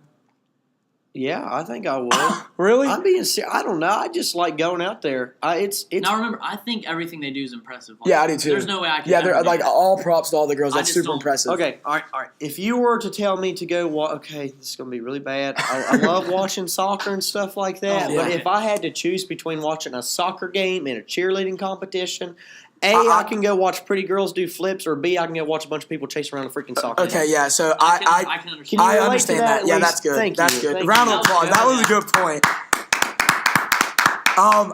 S2: Yeah, I think I would.
S1: Really?
S2: I'm being serious. I don't know. I just like going out there. It's
S4: Now remember, I think everything they do is impressive. Like,
S1: Yeah, I do too.
S4: There's no way I can.
S1: Yeah, they're
S4: ever do
S1: like
S4: that.
S1: all props to all the girls.
S4: I
S1: That's
S4: just
S1: super
S4: don't-
S1: impressive.
S2: okay. All right. If you were to tell me to go, okay, this is gonna be really bad. I love watching soccer and stuff like that.
S4: Oh,
S2: but
S1: yeah.
S2: if I had to choose between watching a soccer game and a cheerleading competition, I can go watch pretty girls do flips, or B, I can go watch a bunch of people chase around a freaking soccer.
S1: Okay,
S2: game.
S1: yeah. So
S4: I can
S2: Can
S4: understand.
S2: you
S1: I
S2: relate to
S1: understand
S2: that
S1: that.
S2: at
S1: Yeah,
S2: least?
S1: that's good.
S2: Thank
S1: That's
S2: you.
S1: good.
S2: Thank
S1: Round
S2: you.
S1: of applause. That was a good point.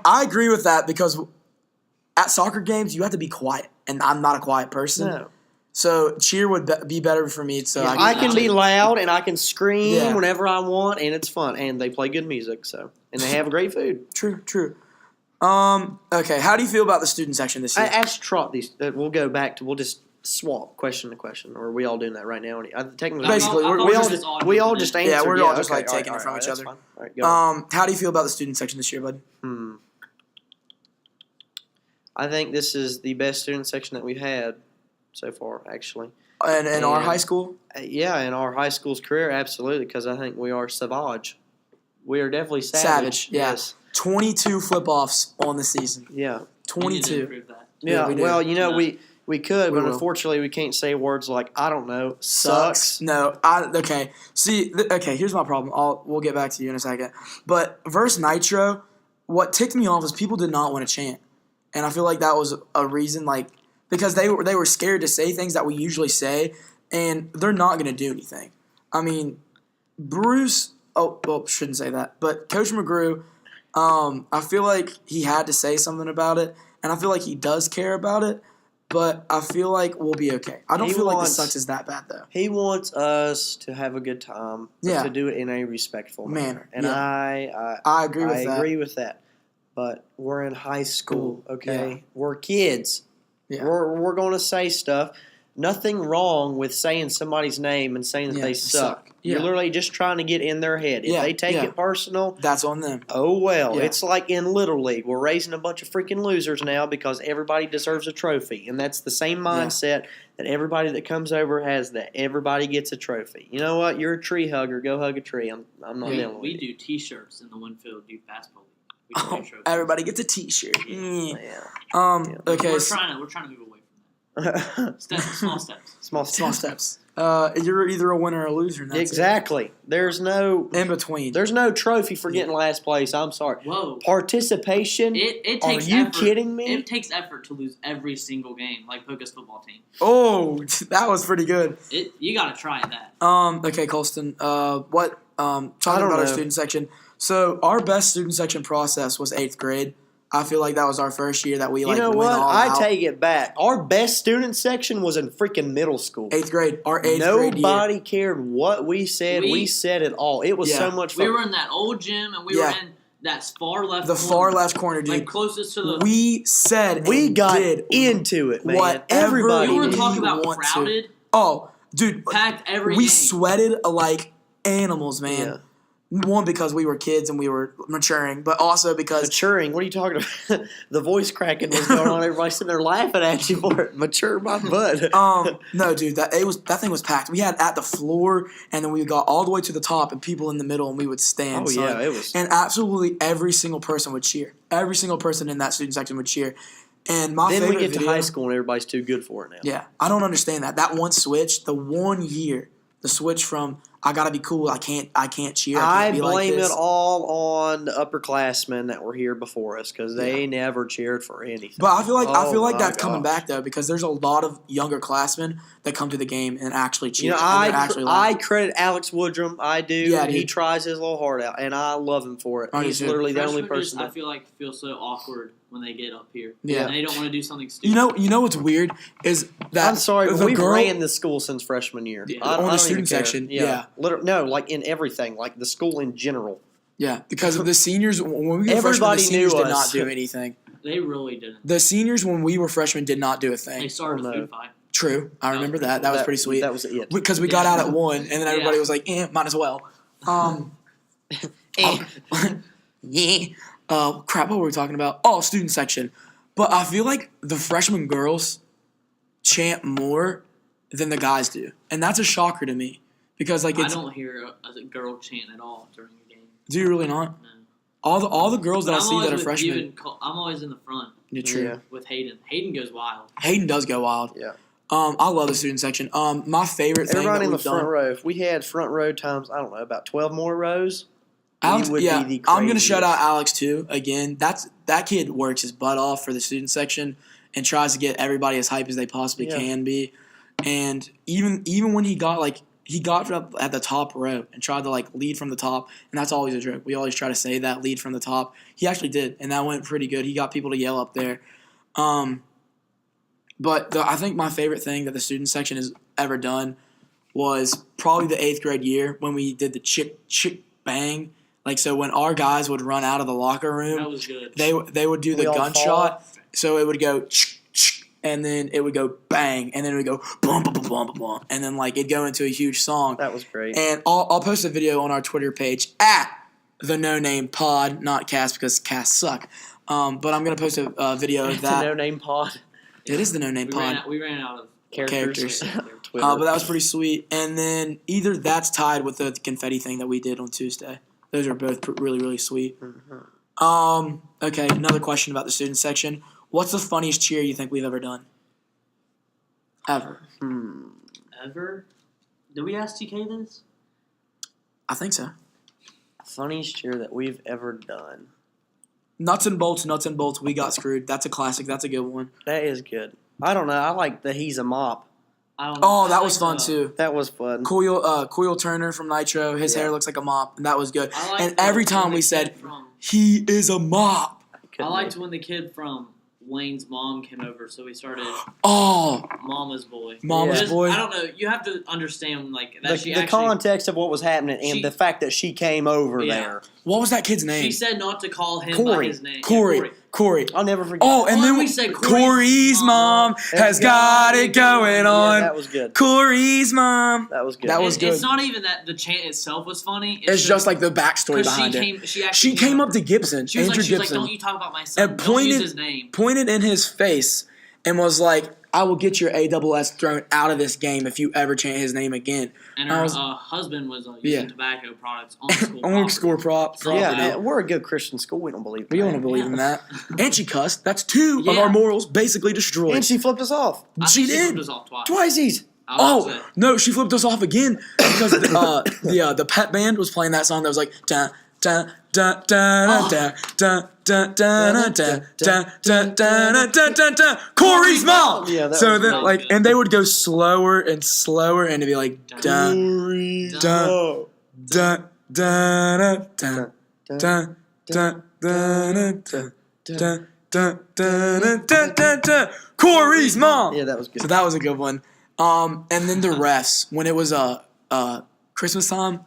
S1: I agree with that because at soccer games you have to be quiet, and I'm not a quiet person.
S2: No.
S1: So cheer would be better for me. So
S2: I can be loud and I can scream
S1: Yeah.
S2: whenever I want, and it's fun. And they play good music, and they have great food.
S1: True. Okay, how do you feel about the student section this year?
S2: I asked Trot these. We'll go back to. We'll just swap question to question, or are we all doing that right now? Technically,
S1: Basically,
S4: I thought
S2: we
S4: was
S2: all
S4: just
S2: we all
S4: open
S2: just
S4: it.
S2: answered.
S1: Yeah, we're all just,
S2: okay,
S1: like, taking it from each
S2: that's
S1: other.
S2: fine. All right, go.
S1: How do you feel about the student section this year, bud?
S2: I think this is the best student section that we've had so far, actually.
S1: And in our
S2: And-
S1: high school?
S2: Yeah, in our high school's career, absolutely, because I think we are savage. We are definitely
S1: Savage, yeah.
S2: Yes.
S1: 22 flip-offs on the season.
S2: Yeah.
S4: We need to
S1: 22.
S4: improve that.
S1: Yeah, we do.
S2: Well,
S4: Yeah.
S2: we could,
S1: We
S2: but
S1: will.
S2: unfortunately, we can't say words like I don't know, sucks.
S1: No, okay. See, okay, here's my problem. We'll get back to you in a second. But versus Nitro, what ticked me off is people did not want to chant. And I feel like that was a reason, like, because they were scared to say things that we usually say, and they're not going to do anything. I mean, Bruce, shouldn't say that, but Coach McGrew, I feel like he had to say something about it, and I feel like he does care about it, but I feel like we'll be okay. I don't
S2: He
S1: feel like the
S2: wants-
S1: sucks is that bad, though.
S2: He wants us to have a good time, but
S1: Yeah.
S2: to do it in a respectful manner. And
S1: yeah.
S2: I
S1: I agree with that.
S2: agree with that. But we're in high school,
S1: Cool.
S2: okay?
S1: Yeah.
S2: We're kids.
S1: Yeah.
S2: We're going to say stuff. Nothing wrong with saying somebody's name and saying that
S1: Yeah,
S2: they
S1: they
S2: suck.
S1: suck.
S2: You're
S1: Yeah.
S2: literally just trying to get in their head. If
S1: Yeah,
S2: they take
S1: yeah.
S2: it personal,
S1: That's on them.
S2: oh well.
S1: Yeah.
S2: It's like in Little League. We're raising a bunch of freaking losers now because everybody deserves a trophy. And that's the same mindset that everybody that comes over has, that everybody gets a trophy. You know what? You're a tree hugger. Go hug a tree. I'm not dealing with
S4: We
S2: it.
S4: do T-shirts in the Winfield Youth Basketball League. We do trophies.
S1: Everybody gets a T-shirt.
S4: Yeah.
S2: Yeah.
S1: Okay.
S4: We're trying to move away from that. Small steps.
S2: Small
S1: Small steps. You're either a winner or a loser. And that's
S2: Exactly. There's no
S1: in between.
S2: There's no trophy for getting last place. I'm sorry.
S4: Whoa.
S2: Participation.
S4: It
S2: Are
S4: takes
S2: you
S4: effort.
S2: kidding me?
S4: It takes effort to lose every single game, like Poca's football team.
S1: Oh, that was pretty good.
S4: You gotta try that.
S1: Okay, Colston. Talking about our
S2: know.
S1: student section. So our best student section process was 8th grade. I feel like that was our first year that we
S2: You
S1: like
S2: know
S1: went
S2: what?
S1: all
S2: I
S1: out.
S2: take it back. Our best student section was in freaking middle school.
S1: 8th grade. Our 8th grade year.
S2: Nobody cared what we said. We said it all. It was so much fun.
S4: We were in that old gym, and we were in that far left.
S1: The
S4: corner,
S1: far left corner, dude.
S4: like closest to the.
S1: We said
S2: We
S1: and
S2: got
S1: did
S2: into it, man.
S1: whatever
S2: Everybody
S4: we were
S2: did.
S4: talking about
S1: want to.
S4: crowded,
S1: Oh, dude.
S4: packed every
S1: We
S4: game.
S1: sweated like animals, man.
S2: Yeah.
S1: One, because we were kids and we were maturing, but also because
S2: Maturing? What are you talking about? The voice cracking was going on. Everybody sitting there laughing at you for it. Mature my butt.
S1: no, dude, that thing was packed. We had at the floor, and then we got all the way to the top, and people in the middle, and we would stand.
S2: Oh,
S1: son.
S2: yeah, it was.
S1: And absolutely every single person would cheer. Every single person in that student section would cheer. And my
S2: Then
S1: favorite
S2: we get to
S1: video,
S2: high school and everybody's too good for it now.
S1: Yeah, I don't understand that. That one switch, the 1 year, the switch from I gotta be cool, I can't cheer.
S2: I
S1: can't be
S2: blame
S1: like this.
S2: it all on the upperclassmen that were here before us because they never cheered for anything.
S1: But I feel like
S2: Oh,
S1: that's
S2: my
S1: coming
S2: gosh.
S1: back though, because there's a lot of younger classmen that come to the game and actually cheer.
S2: You know,
S1: and they're actually
S2: I
S1: loud.
S2: credit Alex Woodrum. I do.
S1: Yeah,
S2: He
S1: dude.
S2: tries his little heart out, and I love him for it.
S1: I do
S2: He's
S1: too.
S2: literally the only
S4: Freshmen
S2: person.
S4: I feel like feel so awkward when they get up here.
S1: Yeah.
S4: And they don't want to do something stupid.
S1: You know what's weird is that
S2: I'm sorry, but
S1: the
S2: we've
S1: girl
S2: ran the school since freshman year.
S1: Yeah,
S2: I
S1: on the
S2: don't
S1: student
S2: even care.
S1: section, yeah.
S2: No, like in everything, like the school in general.
S1: Yeah, because of the seniors when we were freshmen,
S2: Everybody
S1: the seniors
S2: knew
S1: did
S2: us.
S1: not do anything.
S4: They really didn't.
S1: The seniors when we were freshmen did not do a
S4: They
S1: thing.
S4: started a
S2: Oh, no.
S4: food fight.
S1: True, I remember that. That was pretty sweet.
S2: That was it.
S1: Because we got out at 1, and then everybody
S4: Yeah.
S1: was like, might as well. Yeah. Crap, what were we talking about? Oh, student section. But I feel like the freshman girls chant more than the guys do. And that's a shocker to me. Because like
S4: I
S1: it's
S4: don't hear a girl chant at all during a game.
S1: do you really not?
S4: No.
S1: All the girls that I
S4: But I'm
S1: see
S4: always
S1: that are
S4: with
S1: freshmen.
S4: you and I'm always in the front
S1: You're true.
S2: Yeah.
S4: with Hayden. Hayden goes wild.
S1: Hayden does go wild.
S2: Yeah.
S1: I love the student section. My favorite thing
S2: Everybody
S1: that
S2: in the
S1: we've
S2: front
S1: done.
S2: row. If we had front row times, I don't know, about 12 more rows,
S1: Alex,
S2: we would
S1: yeah,
S2: be the
S1: I'm gonna shout out
S2: craziest.
S1: Alex too. Again, that kid works his butt off for the student section and tries to get everybody as hype as they possibly
S2: Yeah.
S1: can be. And even when he got up at the top row and tried to like lead from the top, and that's always a joke. We always try to say that lead from the top. He actually did, and that went pretty good. He got people to yell up there. But I think my favorite thing that the student section has ever done was probably the 8th grade year when we did the chick bang. Like, so when our guys would run out of the locker
S4: That
S1: room,
S4: was good.
S1: they would do the
S2: We all
S1: gunshot. So it would go and then it would go bang, and then it would go bum bum bum bum bum, bum, and then like it'd go into a huge song.
S2: That was great.
S1: And I'll post a video on our Twitter page at the No Name Pod, not Cast because casts suck. But I'm gonna post a video of
S2: It's a
S1: that.
S2: no-name pod.
S1: It is the No Name Pod.
S4: We ran out of
S2: Characters.
S1: But that was pretty sweet. And then either that's tied with the confetti thing that we did on Tuesday. Those are both really, really sweet. Okay, another question about the student section. What's the funniest cheer you think we've ever done? Ever.
S4: ever. Did we ask TK this?
S1: I think so.
S2: Funniest cheer that we've ever done.
S1: Nuts and bolts, we got screwed. That's a classic. That's a good one.
S2: That is good. I don't know. I like the He's a Mop.
S4: I don't know.
S1: Oh,
S4: I
S1: that
S4: like
S1: was fun
S4: the-
S1: too.
S2: That was fun.
S1: Coyle Turner from Nitro. His
S2: Yeah.
S1: hair looks like a mop, and that was good.
S4: I liked
S1: And every
S4: when
S1: time
S4: the
S1: we
S4: kid
S1: said,
S4: from-
S1: he is a mop.
S4: I liked when the kid from Wayne's mom came over, so we started
S1: Oh,
S4: Mama's Boy.
S1: Mama's
S4: Just-
S1: Boy.
S4: I don't know. You have to understand like that.
S2: The context of what was happening and
S4: She-
S2: the fact that she came over
S4: Yeah.
S2: there.
S1: what was that kid's name?
S4: She said not to call him by
S2: Corey.
S4: his name. Yeah,
S1: Corey.
S2: I'll never forget.
S1: Oh, and
S4: Well,
S1: then
S4: we said
S1: Corey's mom has got it going
S2: Yeah,
S1: on.
S2: that was good.
S1: Corey's mom.
S2: That was good.
S1: That was good.
S4: It's not even that the chant itself was funny.
S1: It's just like the backstory
S4: 'cause
S1: behind
S4: she
S1: it.
S4: actually
S1: She came up to Gibson,
S4: She was
S1: Andrew
S4: like, she's
S1: Gibson,
S4: like, don't you talk about my son.
S1: and
S4: Don't use his name.
S1: pointed in his face and was like, I will get your ASS thrown out of this game if you ever chant his name again.
S4: And
S1: I
S4: her
S1: was-
S4: husband was using
S1: Yeah.
S4: tobacco products on school
S1: On
S4: property.
S1: score property.
S2: Yeah, we're a good Christian school. We don't believe
S1: We
S2: that.
S1: don't believe in that. And she cussed. That's two of
S4: Yeah.
S1: our morals basically destroyed.
S2: And she flipped us off.
S4: I
S1: She
S4: think
S1: did.
S4: flipped us off twice.
S2: Twiceies.
S1: No, she flipped us off again because the pet band was playing that song that was like da da da da da da da da da da da da Corey's mom.
S2: Yeah, that
S1: so
S2: was
S1: then
S4: really
S1: like
S4: good.
S1: and they would go slower and slower and it'd be like da da da da da da da da Corey's mom.
S2: Yeah, that was good.
S1: So that was a good one. And then the refs when it was Christmas time,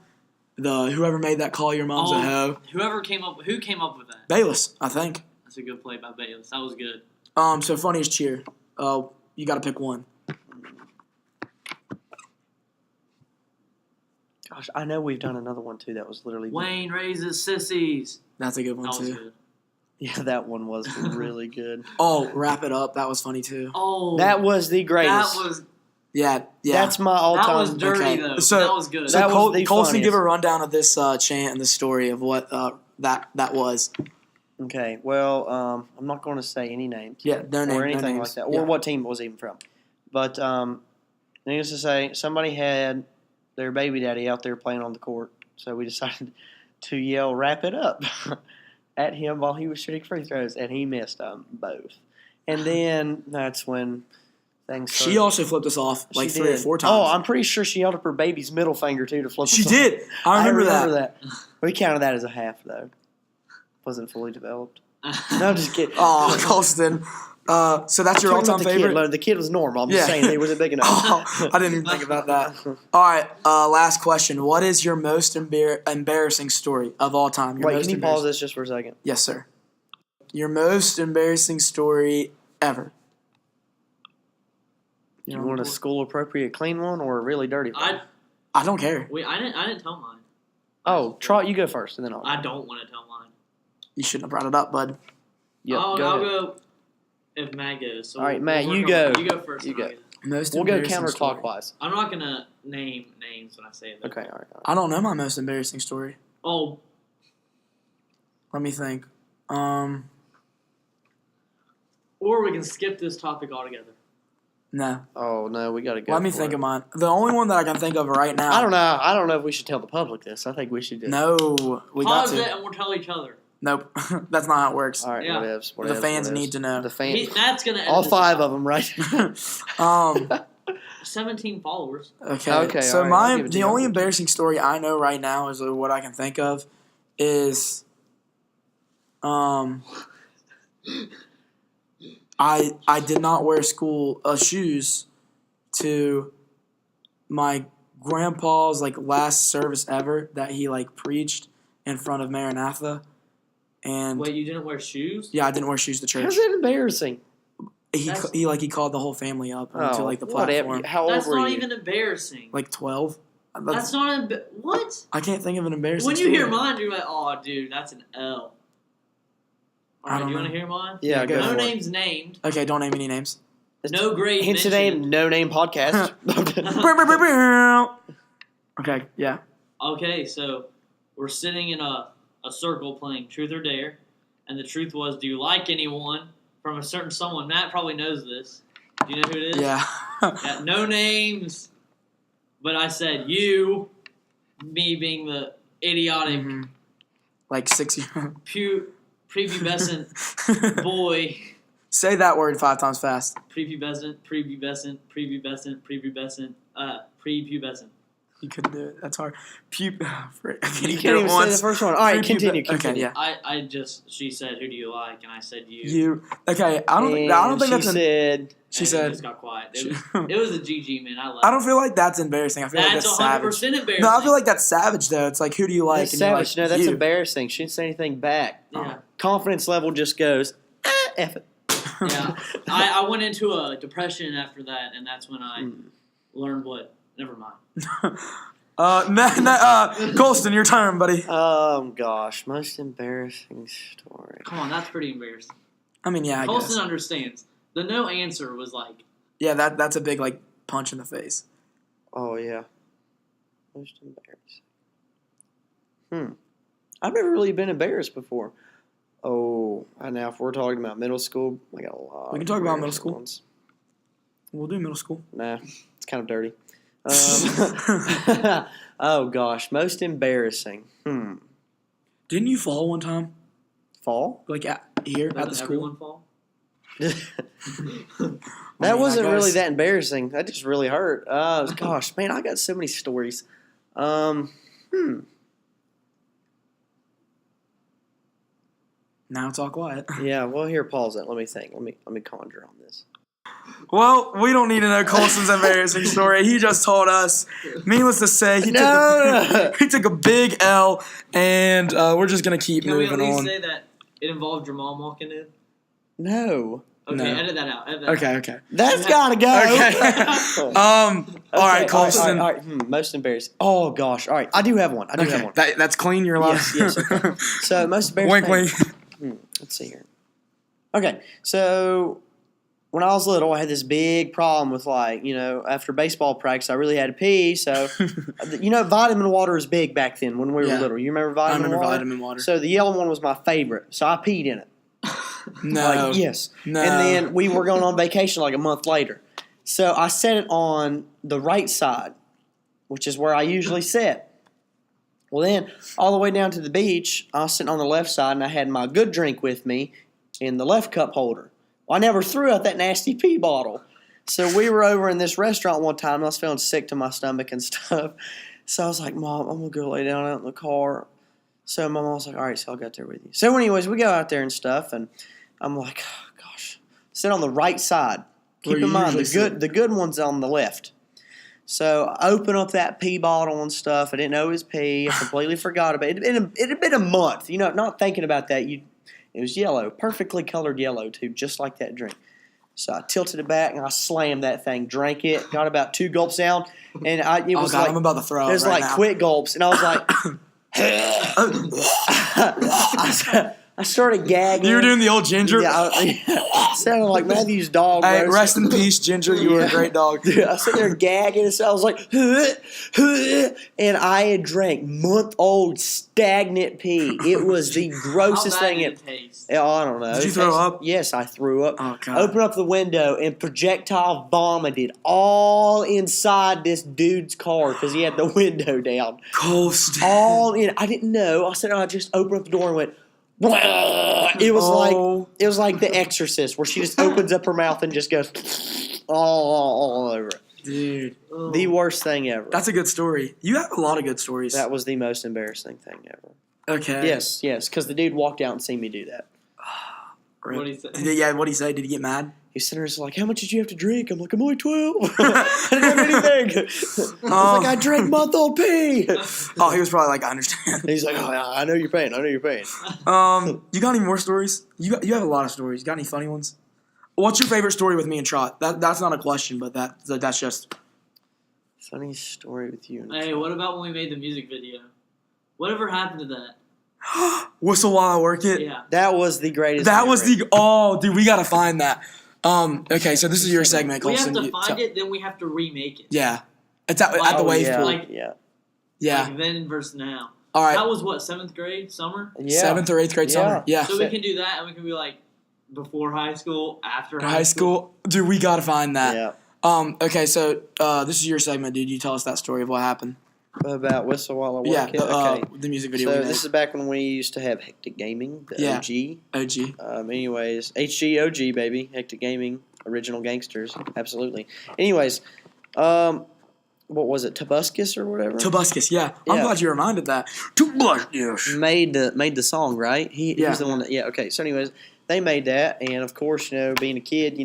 S1: whoever made that call your mom's a hoe.
S4: Who came up with that?
S1: Bayless, I think.
S4: That's a good play by Bayless. That was good.
S1: So funniest cheer. You got to pick one.
S2: Gosh, I know we've done another one too. That was literally
S4: Wayne raises sissies.
S1: That's a good one
S4: That was
S1: too.
S4: good.
S2: Yeah, that one was really good.
S1: Oh, wrap it up. That was funny too.
S4: Oh,
S2: That was the greatest.
S4: that was
S1: Yeah.
S2: That's my all-time.
S4: that was dirty
S1: okay.
S4: though.
S1: So-
S4: that was good.
S1: So
S2: That was the
S1: Colson,
S2: funniest.
S1: give a rundown of this chant and the story of what that was.
S2: Okay, well, I'm not going to say any names.
S1: Yeah, no name,
S2: or anything
S1: no
S2: like
S1: names.
S2: that,
S1: Yeah.
S2: or what team it was even from. But needless to say, somebody had their baby daddy out there playing on the court, so we decided to yell "wrap it up" at him while he was shooting free throws, and he missed both. And then that's when things started.
S1: She also flipped us off like
S2: She
S1: 3 or
S2: did.
S1: 4 times.
S2: Oh, I'm pretty sure she held up her baby's middle finger too to flip.
S1: She
S2: us off.
S1: did. I remember that.
S2: We counted that as a half though. Wasn't fully developed. No, I'm just kidding.
S1: Oh, Colston. So that's your
S2: Talking
S1: all-time
S2: about the
S1: favorite?
S2: Kid, the kid was normal. I'm just
S1: Yeah.
S2: saying he wasn't big enough.
S1: Oh, I didn't even think about that. All right, last question. What is your most embarrassing story of all time? Your
S2: Wait,
S1: most
S2: can you pause
S1: embarrassing-
S2: this just for a second?
S1: Yes, sir. Your most embarrassing story ever.
S2: You want a school appropriate clean one or a really dirty one?
S1: I don't care.
S4: I didn't tell mine.
S2: Oh, Trot, you go first, and then I'll.
S4: I don't want to tell mine.
S1: You shouldn't have brought it up, bud.
S2: Yep,
S4: I'll
S2: go ahead.
S4: go if Matt goes. So
S2: All right,
S4: we'll
S2: Matt,
S4: work
S2: you
S4: on-
S2: go.
S4: You go first.
S2: You
S4: and I'll
S2: go.
S4: go.
S1: Most
S2: We'll go
S1: embarrassing story.
S2: counterclockwise.
S4: I'm not gonna name names when I say it. Though.
S2: Okay, all right.
S1: I don't know my most embarrassing story.
S4: Oh,
S1: Let me think.
S4: or we can skip this topic altogether.
S1: No.
S2: Oh no, we got to go.
S1: Let me
S2: for
S1: think
S2: it.
S1: of mine. The only one that I can think of right now.
S2: I don't know. I don't know if we should tell the public this. I think we should do.
S1: No, we
S4: Pause
S1: got to.
S4: it and we'll tell each other.
S1: Nope, that's not how it works.
S2: All right,
S4: Yeah.
S2: whatevs,
S1: The fans need to know.
S2: The fans.
S4: Matt's gonna edit
S2: All
S4: this
S2: 5
S4: out.
S2: of them, right?
S4: 17 followers.
S1: Okay.
S2: Okay,
S1: So
S2: all right, I'll give it to
S1: the
S2: you.
S1: only embarrassing story I know right now is what I can think of is I did not wear school shoes to my grandpa's like last service ever that he like preached in front of Maranatha, and
S4: Wait, you didn't wear shoes?
S1: yeah, I didn't wear shoes to church.
S2: How's that embarrassing?
S1: He called the whole family up onto like the
S2: whatever.
S1: platform.
S2: How old
S4: That's
S2: were
S4: not
S2: you?
S4: even embarrassing.
S1: Like 12.
S4: That's not what?
S1: I can't think of an embarrassing.
S4: When you
S1: story.
S4: hear mine, you're like, "Oh, dude, that's an L."
S1: I
S4: All right,
S1: don't
S4: do you want
S1: know.
S4: to hear mine?
S2: Yeah, go
S1: go
S4: No
S2: for it.
S4: names named.
S1: Okay, don't name any names.
S4: No grade
S2: Hence the
S4: mentioned.
S2: name, No Name Podcast.
S1: Okay, yeah.
S4: Okay, so we're sitting in a circle playing Truth or Dare, and the truth was, do you like anyone from a certain someone? Matt probably knows this. Do you know who it is?
S1: Yeah.
S4: Yeah, no names, but I said you, me being the idiotic,
S1: Mhm. Like 6 years.
S4: prepubescent boy.
S1: Say that word 5 times fast.
S4: Prepubescent.
S1: You couldn't do it. That's hard. I can't
S2: You
S1: even
S2: can't
S1: do it
S2: even say
S1: once.
S2: the first one. All right, continue.
S1: Okay, yeah.
S4: She said, who do you like? And I said, you.
S1: You. Okay, I don't think
S2: she
S1: that's an.
S2: said,
S1: She
S4: And
S1: said.
S4: it just got quiet.
S1: She-
S4: It was a GG, man. I love
S1: I don't feel like that's embarrassing. I feel like
S4: That's
S1: that's
S4: 100%
S1: savage.
S4: embarrassing.
S1: No, I feel like that's savage though. It's like who do you like?
S2: that's
S1: and you're
S2: savage.
S1: like,
S2: No, that's
S1: you.
S2: embarrassing. She didn't say anything back.
S4: Yeah.
S2: Confidence level just goes, F it.
S4: Yeah. I went into a depression after that, and that's when I learned what. Never mind.
S1: Colston, your turn, buddy.
S2: Gosh, most embarrassing story.
S4: Come on, that's pretty embarrassing.
S1: I mean, yeah, I
S4: Colson
S1: guess.
S4: understands. The no answer was like,
S1: Yeah, that's a big like punch in the face.
S2: Oh yeah, most embarrassing. I've never really been embarrassed before. Oh, and now if we're talking about middle school, I got a lot.
S1: We can
S2: of
S1: talk about middle
S2: embarrassing
S1: school.
S2: ones.
S1: We'll do middle school.
S2: Nah, it's kind of dirty. Oh gosh, most embarrassing.
S1: Didn't you fall one time?
S2: Fall?
S1: Like here at the school?
S4: Everyone fall?
S2: That wasn't really that embarrassing. That just really hurt. Gosh, man, I got so many stories.
S1: Now it's all quiet.
S2: Yeah, well, here, pause it. Let me think. Let me conjure on this.
S1: Well, we don't need to know Colston's embarrassing story. He just told us. Needless to say, he took a big L, and we're just gonna keep
S4: Can we
S1: moving
S4: at least
S1: on.
S4: say that it involved your mom walking in?
S2: No.
S4: Okay,
S1: No.
S4: edit that out. Edit that out.
S1: Okay.
S2: That's gotta go.
S1: Okay. All right, Colston.
S2: All right. Most embarrassing. Oh gosh. All right. I do have one. I do have one.
S1: That's clean. You're allowed.
S2: Yes. Okay. So most embarrassing.
S1: Wink,
S2: thing- Let's see here. Okay. So when I was little, I had this big problem with after baseball practice, I really had to pee. So vitamin water was big back then when we were little. You remember
S1: I
S2: vitamin
S1: remember
S2: water?
S1: vitamin water.
S2: So the yellow one was my favorite. So I peed in it.
S1: No.
S2: Yes.
S1: No.
S2: And then we were going on vacation like a month later. So I set it on the right side, which is where I usually sit. Well, then all the way down to the beach, I was sitting on the left side, and I had my good drink with me in the left cup holder. Well, I never threw out that nasty pee bottle. So we were over in this restaurant one time, and I was feeling sick to my stomach and stuff. So I was like, Mom, I'm going to go lay down out in the car. So my mom was like, all right, so I'll go out there with you. So anyways, we go out there and stuff, and I'm like, oh, gosh. Sit on the right side. Keep in mind, the good one's on the left. So I open up that pee bottle and stuff. I didn't know it was pee. I completely forgot about it. It had been a month. Not thinking about that. It was yellow, perfectly colored yellow, too, just like that drink. So I tilted it back, and I slammed that thing, drank it, got about 2 gulps down, and
S1: I'm about to throw up.
S2: It was
S1: right
S2: like
S1: now.
S2: quick gulps, and I was like, I started gagging.
S1: You were doing the old Ginger?
S2: Yeah, I sounded like Matthew's dog.
S1: Hey, rest in peace, Ginger. You were a great dog.
S2: Dude, I sat there gagging, and so I was like, and I had drank month-old stagnant pee. It was the grossest thing.
S4: How bad did it taste?
S2: Oh, I don't know.
S1: Did you throw up?
S2: Yes, I threw up.
S1: Oh, God.
S2: Opened up the window and projectile vomited all inside this dude's car because he had the window down.
S1: Colston.
S2: All in. I didn't know. I just opened up the door and went. It was like The Exorcist, where she just opens up her mouth and just goes all over it.
S1: Dude.
S2: The worst thing ever.
S1: That's a good story. You have a lot of good stories.
S2: That was the most embarrassing thing ever.
S1: Okay.
S2: Yes, because the dude walked out and seen me do that.
S4: What did he say?
S1: Yeah, what'd he say? Did he get mad?
S2: He's sitting there like, how much did you have to drink? I'm like, I'm only 12. I didn't have anything. I was like, I drank month-old pee.
S1: Oh, he was probably like, I understand.
S2: He's like, oh, yeah, I know your pain.
S1: You got any more stories? You have a lot of stories. You got any funny ones? What's your favorite story with me and Trot? That's not a question, but that's just
S2: Funny story with you.
S4: Hey, what about when we made the music video? Whatever happened to that?
S1: Whistle While I Work It.
S4: Yeah.
S2: That was the greatest.
S1: That was dude, we gotta find that. Okay, so this is your segment,
S4: We have
S1: Colston.
S4: to find it, then we have to remake it.
S1: Yeah, it's at the wave
S2: yeah,
S1: pool.
S4: Like-
S1: Yeah.
S4: Like then versus now.
S1: All right.
S4: That was what, 7th grade, summer?
S2: Yeah.
S1: 7th or 8th grade summer. Yeah.
S4: So we can do that, and we can be like before high school, after
S1: High school, dude, we gotta find that.
S2: Yeah.
S1: Okay, so this is your segment, dude. You tell us that story of what happened.
S2: About Whistle While I Work
S1: Yeah,
S2: It? Okay.
S1: the music video.
S2: So
S1: we made.
S2: this is back when we used to have Hectic Gaming, the OG.
S1: OG.
S2: Anyways, HG baby, Hectic Gaming, original gangsters, absolutely. Anyways, what was it, Tobuscus or whatever?
S1: Tobuscus, yeah. I'm glad you reminded that. Tobuscus.
S2: Made the song, right? He was the one that, okay. So anyways, they made that, and of course, being a kid,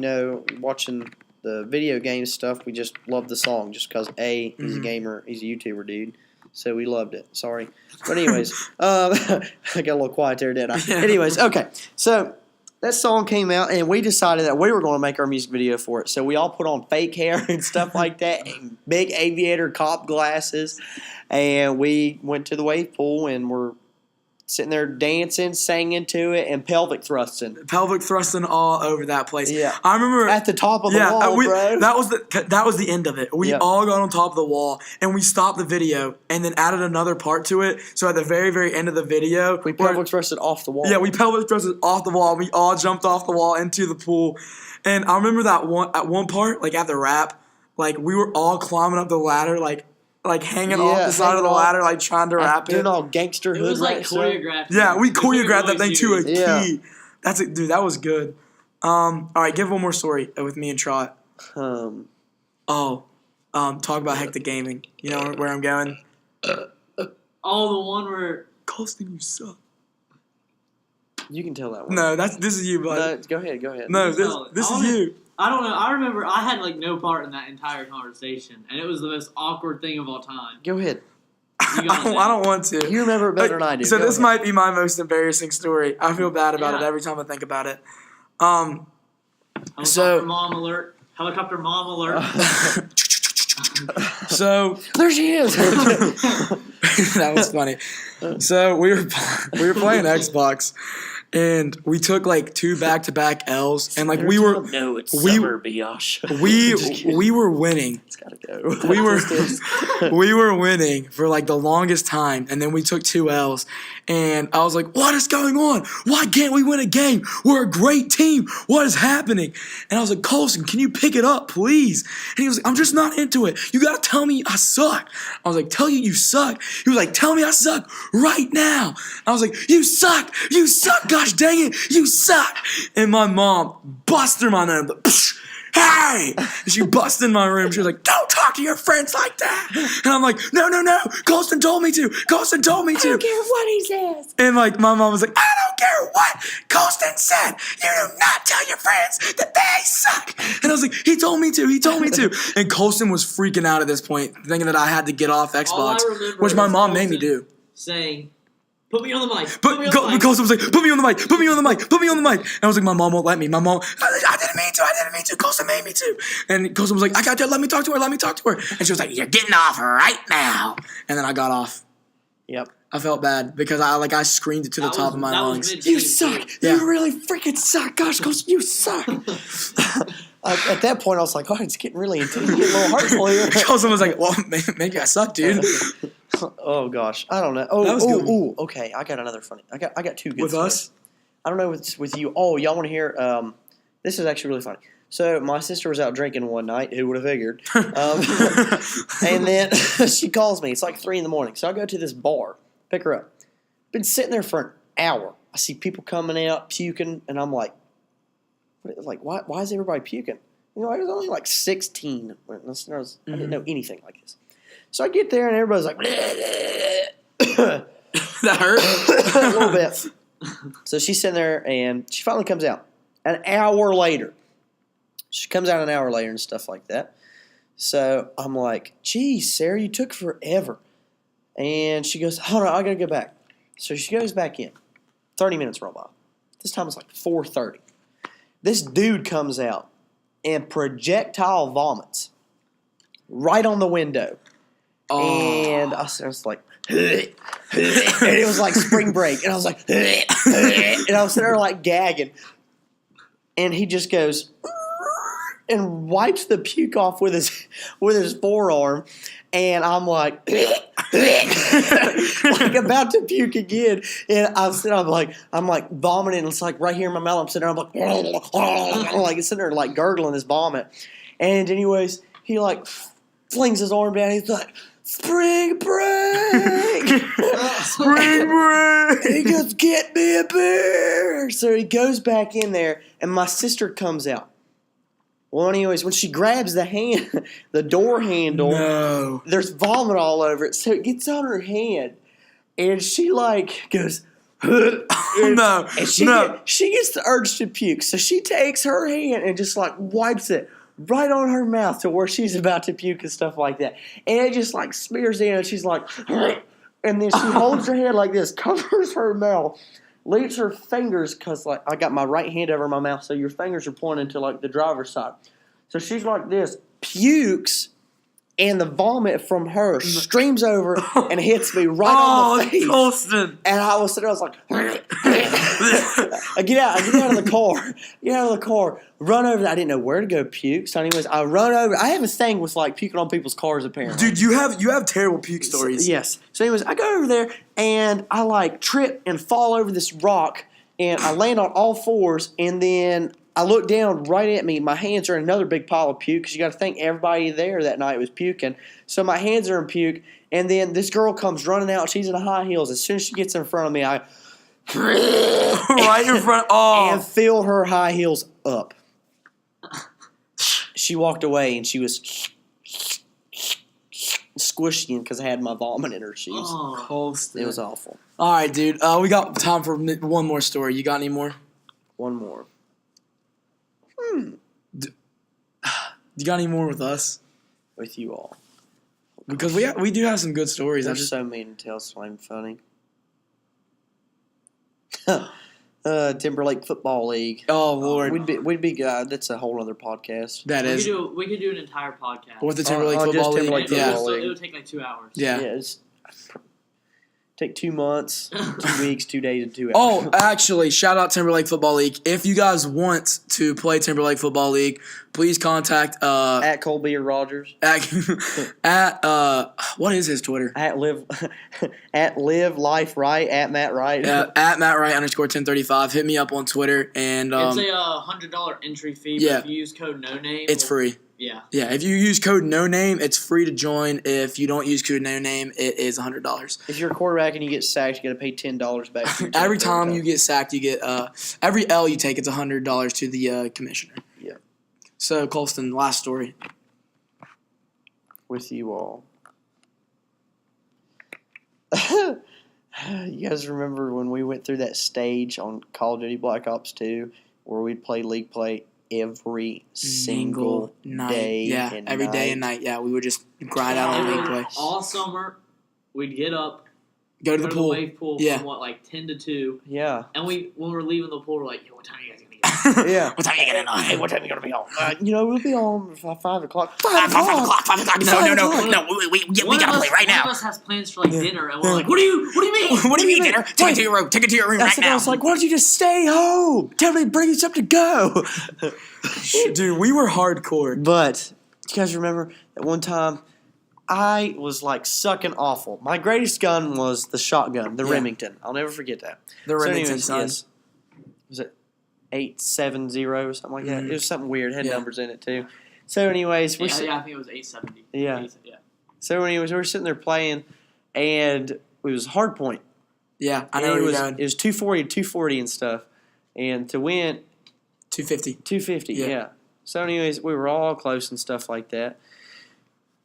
S2: watching the video game stuff, we just loved the song just because, he's a gamer, he's a YouTuber dude, so we loved it. Sorry. But anyways, I got a little quiet there, didn't I?
S1: Yeah.
S2: Anyways, okay. So that song came out, and we decided that we were going to make our music video for it. So we all put on fake hair and stuff like that, and big aviator cop glasses, and we went to the wave pool, and we're sitting there dancing, singing to it, and pelvic thrusting.
S1: Pelvic thrusting all over that place.
S2: Yeah.
S1: I remember
S2: At the top of the wall, bro.
S1: That was the end of it. We all got on top of the wall, and we stopped the video, and then added another part to it. So at the very, very end of the video,
S2: we pelvic thrusted off the wall.
S1: Yeah, we pelvic thrusted off the wall. We all jumped off the wall into the pool, and I remember that at one part, like at the wrap, like we were all climbing up the ladder, like hanging off the side of the ladder, like trying to wrap it.
S2: Doing all gangster hood.
S4: It was like choreographed.
S1: Yeah, we choreographed that thing
S4: really
S1: to a
S2: serious.
S1: key. That's it, dude. That was good. All right, give one more story with me and Trot. Talk about Hectic Gaming. You know where I'm going?
S4: Oh, the one where
S1: Colston, you suck.
S2: You can tell that one.
S1: No, this is you, bud.
S2: No, go ahead.
S1: No, this is you.
S4: I don't know. I remember I had like no part in that entire conversation, and it was the most awkward thing of all time.
S2: Go ahead.
S1: I don't want to.
S2: You remember it better than I do.
S1: So
S2: Go
S1: this
S2: ahead.
S1: might be my most embarrassing story. I feel bad about it every time I think about it.
S4: Helicopter mom alert. Helicopter mom alert.
S1: So
S2: there she is.
S1: that was funny. So we were playing Xbox, and we took like 2 back-to-back L's, and like we were winning.
S2: It's gotta go.
S1: We were winning for like the longest time, and then we took 2 L's, and I was like, "What is going on? Why can't we win a game? We're a great team. What is happening?" And I was like, "Colston, can you pick it up, please?" And he was like, "I'm just not into it. You gotta tell me I suck." I was like, "Tell you suck." He was like, "Tell me I suck right now." I was like, "You suck, gosh dang it, you suck." And my mom bust through my nose, "Hey!" And she busted in my room. She was like, "Don't talk to your friends like that." And I'm like, No. Colston told me to. I don't care what he says. And like my mom was like, "I don't care what Colston said. You do not tell your friends that they suck." And I was like, He told me to. And Colston was freaking out at this point, thinking that I had to get off Xbox, which my mom made me do.
S4: Saying, "Put me on the mic."
S1: Colston was like, "Put me on the mic. And I was like, "My mom won't let me." My mom, I didn't mean to. Colston made me to. And Colston was like, "I got to let me talk to her. And she was like, "You're getting off right now." And then I got off.
S2: Yep.
S1: I felt bad because I screamed it to the top of my lungs.
S2: You suck.
S1: Yeah.
S2: You really freaking suck. Gosh, Colston, you suck. At that point, I was like, "Oh, it's getting really intense. Getting a little hurtful here."
S1: Colston was like, "Well, maybe I suck, dude."
S2: Oh gosh, I don't know. Okay. I got another funny. I got 2 good.
S1: With
S2: stories.
S1: us?
S2: I don't know with you. Oh, y'all want to hear? This is actually really funny. So my sister was out drinking one night. Who would have figured? And then she calls me. It's like 3 a.m. So I go to this bar, pick her up. Been sitting there for an hour. I see people coming out puking, and I'm like, why is everybody puking? You know, I was only like 16. I didn't know anything like this. So I get there, and everybody's like,
S1: That hurt?
S2: a little bit. So she's sitting there, and she finally comes out. An hour later. She comes out an hour later and stuff like that. So I'm like, "Geez, Sarah, you took forever." And she goes, "Hold on, I got to go back." So she goes back in. 30 minutes roll by. This time it's like 4:30. This dude comes out and projectile vomits right on the window.
S1: Oh.
S2: And I was like, and it was like spring break. And I was like, and I was sitting there like gagging. And he just goes and wipes the puke off with his forearm. And I'm like about to puke again. And I'm like vomiting. And it's like right here in my mouth. I'm sitting there. I'm like sitting there like gurgling this vomit. And anyways, he like flings his arm down. He's like, "Spring break!"
S1: Spring break!
S2: And he goes, "Get me a beer!" So he goes back in there, and my sister comes out. Well, anyways, when she grabs the door handle,
S1: No.
S2: there's vomit all over it. So it gets on her hand, and she like goes,
S1: No.
S2: and she gets the urge to puke. So she takes her hand and just like wipes it right on her mouth to where she's about to puke and stuff like that. And it just like smears in, and she's like, and then she holds her hand like this, covers her mouth, leaves her fingers, because like I got my right hand over my mouth, so your fingers are pointing to like the driver's side. So she's like this, pukes and the vomit from her streams over and hits me right on the face.
S1: Colston.
S2: And I was sitting there, I was like, I get out of the car, run over there. I didn't know where to go puke. So anyways, I run over. I have a thing with like puking on people's cars apparently.
S1: Dude, you have terrible puke stories.
S2: Yes. So anyways, I go over there and I like trip and fall over this rock and I land on all fours and then I look down right at me. My hands are in another big pile of puke because you got to think everybody there that night was puking. So my hands are in puke, and then this girl comes running out. She's in high heels. As soon as she gets in front of me, I
S1: right in front. Oh,
S2: and fill her high heels up. She walked away, and she was squishing because I had my vomit in her shoes.
S4: Oh.
S1: Colston.
S2: It was awful.
S1: All right, dude. We got time for one more story. You got any more?
S2: One more.
S1: You got any more with us?
S2: With you all.
S1: Because we do have some good stories.
S2: There's so many to tell, so I'm funny. Timberlake Football League.
S1: Oh Lord,
S2: we'd be good. That's a whole other podcast.
S1: That is.
S4: We could do an entire podcast.
S1: With the Timberlake
S2: just
S1: Football League.
S2: Timberlake
S1: Yeah.
S2: Football League.
S4: It would take like 2 hours.
S1: Yeah.
S2: It's take 2 months, 2 weeks, 2 days, and 2 hours.
S1: Oh, actually, shout out Timberlake Football League. If you guys want to play Timberlake Football League, please contact
S2: at Colby or Rogers.
S1: at what is his Twitter?
S2: At live life right at Matt Wright.
S1: At Matt Wright _1035. Hit me up on Twitter and
S4: it's a $100 entry fee. But if you use code No Name,
S1: it's free.
S4: Yeah.
S1: Yeah, if you use code No Name, it's free to join. If you don't use code No Name, it is $100.
S2: If you're a quarterback and you get sacked, you got to pay $10 back. To your
S1: Every
S2: team.
S1: time you get sacked, you get every L you take, it's $100 to the commissioner.
S2: Yeah.
S1: So Colston, last story.
S2: With you all. You guys remember when we went through that stage on Call of Duty Black Ops 2 where we'd play league play every single
S1: night.
S2: day?
S1: Yeah,
S2: and
S1: every day and night. Yeah, we would just grind out on league play.
S4: All summer, we'd get up,
S1: Go to the pool.
S4: wave pool
S1: Yeah.
S4: from like 10 to 2.
S2: Yeah.
S4: And when we're leaving the pool, we're like, yo, what time are you guys going to get?
S2: Yeah.
S1: What time are you getting on?
S2: Hey, what time are you going to be home? We'll be home by 5 o'clock.
S1: 5 o'clock. No. We gotta play right
S4: One
S1: now.
S4: of us has plans for like dinner, and we're like, what do you mean?
S1: What do you mean dinner? Take it to your room. Take it to your room right now.
S2: I was like, why don't you just stay home? Tell me to bring you something to go.
S1: Dude, we were hardcore.
S2: But, do you guys remember that one time I was like sucking awful? My greatest gun was the shotgun, the Remington. I'll never forget that.
S1: The Remington,
S2: anyways,
S1: son.
S2: yes. Was it 870 or something like that? It was something weird. It had numbers in it too. So anyways,
S4: I think it was 870.
S2: Yeah.
S4: Yeah.
S2: So anyways, we were sitting there playing, and it was hard point.
S1: Yeah, I
S2: And
S1: know
S2: it
S1: where
S2: was
S1: you're going.
S2: it was 240 and stuff, and to win
S1: 250.
S2: 250.
S1: Yeah.
S2: Yeah. So anyways, we were all close and stuff like that.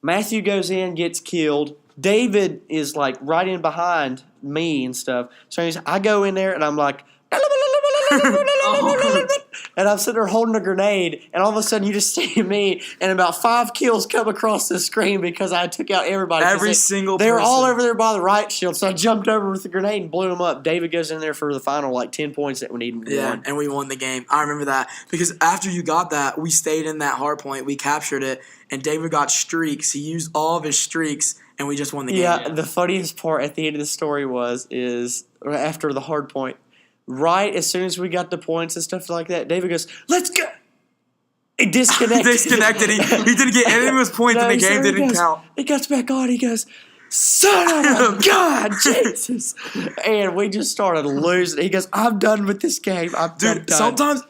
S2: Matthew goes in, gets killed. David is like right in behind me and stuff. So anyways, I go in there and I'm like, and I'm sitting there holding a grenade, and all of a sudden you just see me, and about 5 kills come across the screen because I took out everybody.
S1: Every single
S2: They were all
S1: person.
S2: over there by the right shield, so I jumped over with the grenade and blew them up. David goes in there for the final like 10 points that we needed.
S1: Yeah, and we won the game. I remember that because after you got that, we stayed in that hard point. We captured it, and David got streaks. He used all of his streaks, and we just won the game.
S2: Yeah, the funniest part at the end of the story is after the hard point, right as soon as we got the points and stuff like that, David goes, "Let's go." It disconnected.
S1: Disconnected. He didn't get any of his points, and the game didn't count.
S2: He gets back on. He goes, "Son of a God, Jesus!" And we just started losing. He goes, "I'm done with this game. I'm done."
S1: Sometimes,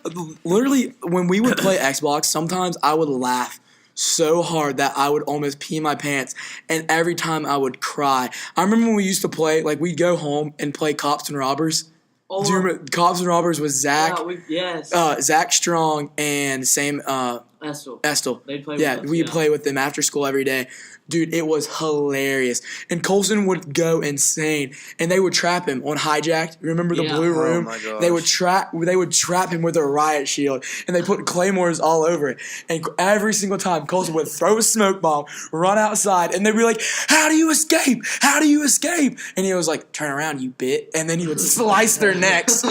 S1: literally, when we would play Xbox, sometimes I would laugh so hard that I would almost pee my pants, and every time I would cry. I remember when we used to play, like, we'd go home and play Cops and Robbers.
S4: Oh,
S1: Do you remember Cops and Robbers with Zach?
S4: Yes.
S1: Zach Strong and same
S4: Estel. They'd play with us,
S1: we'd play with them after school every day. Dude, it was hilarious. And Colson would go insane, and they would trap him on Hijacked. Remember the blue room?
S2: Oh my gosh.
S1: They would trap him with a riot shield, and they put claymores all over it. And every single time, Colson would throw a smoke bomb, run outside, and they'd be like, "How do you escape? How do you escape?" And he was like, "Turn around, you bit!" And then he would slice their necks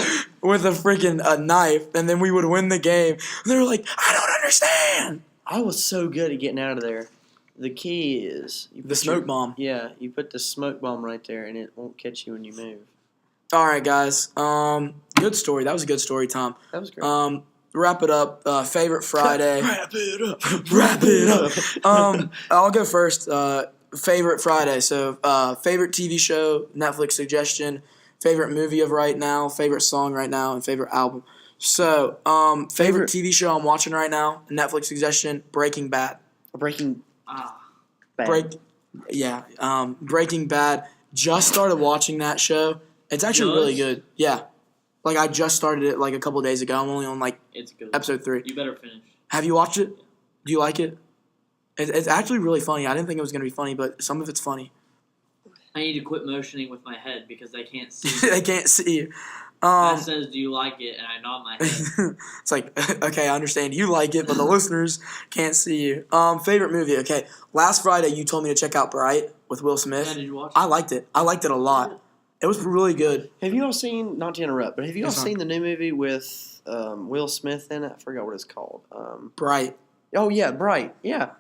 S1: with a freaking knife, and then we would win the game. And they were like, "I don't understand."
S2: I was so good at getting out of there. The key is you
S1: The
S2: put
S1: smoke bomb.
S2: Yeah, you put the smoke bomb right there, and it won't catch you when you move.
S1: All right, guys. Good story. That was a good story, Tom.
S2: That was great.
S1: Wrap it up. Favorite Friday.
S2: Wrap it up.
S1: Wrap it up. I'll go first. Favorite Friday. So, favorite TV show, Netflix suggestion, favorite movie of right now, favorite song right now, and favorite album. So, favorite TV show I'm watching right now, Netflix suggestion, Breaking Bad.
S2: Breaking
S1: Bad. Breaking Bad. Just started watching that show. It's actually really good. Yeah. Like, I just started it, like, a couple days ago. I'm only on, like,
S4: It's good.
S1: episode 3.
S4: You better finish.
S1: Have you watched it? Do you like it? It's actually really funny. I didn't think it was going to be funny, but some of it's funny.
S4: I need to quit motioning with my head because they can't see.
S1: They can't see you.
S4: That says, "Do you like it?" and I nod my head.
S1: It's like, okay, I understand you like it, but the listeners can't see you. Favorite movie? Okay, last Friday you told me to check out Bright with Will Smith.
S4: Yeah, did you watch it?
S1: I liked it. I liked it a lot. It was really good.
S2: Have you all seen, not to interrupt, but have you all
S1: It's fine.
S2: seen the new movie with Will Smith in it? I forgot what it's called.
S1: Bright.
S2: Oh, yeah, Bright. Yeah.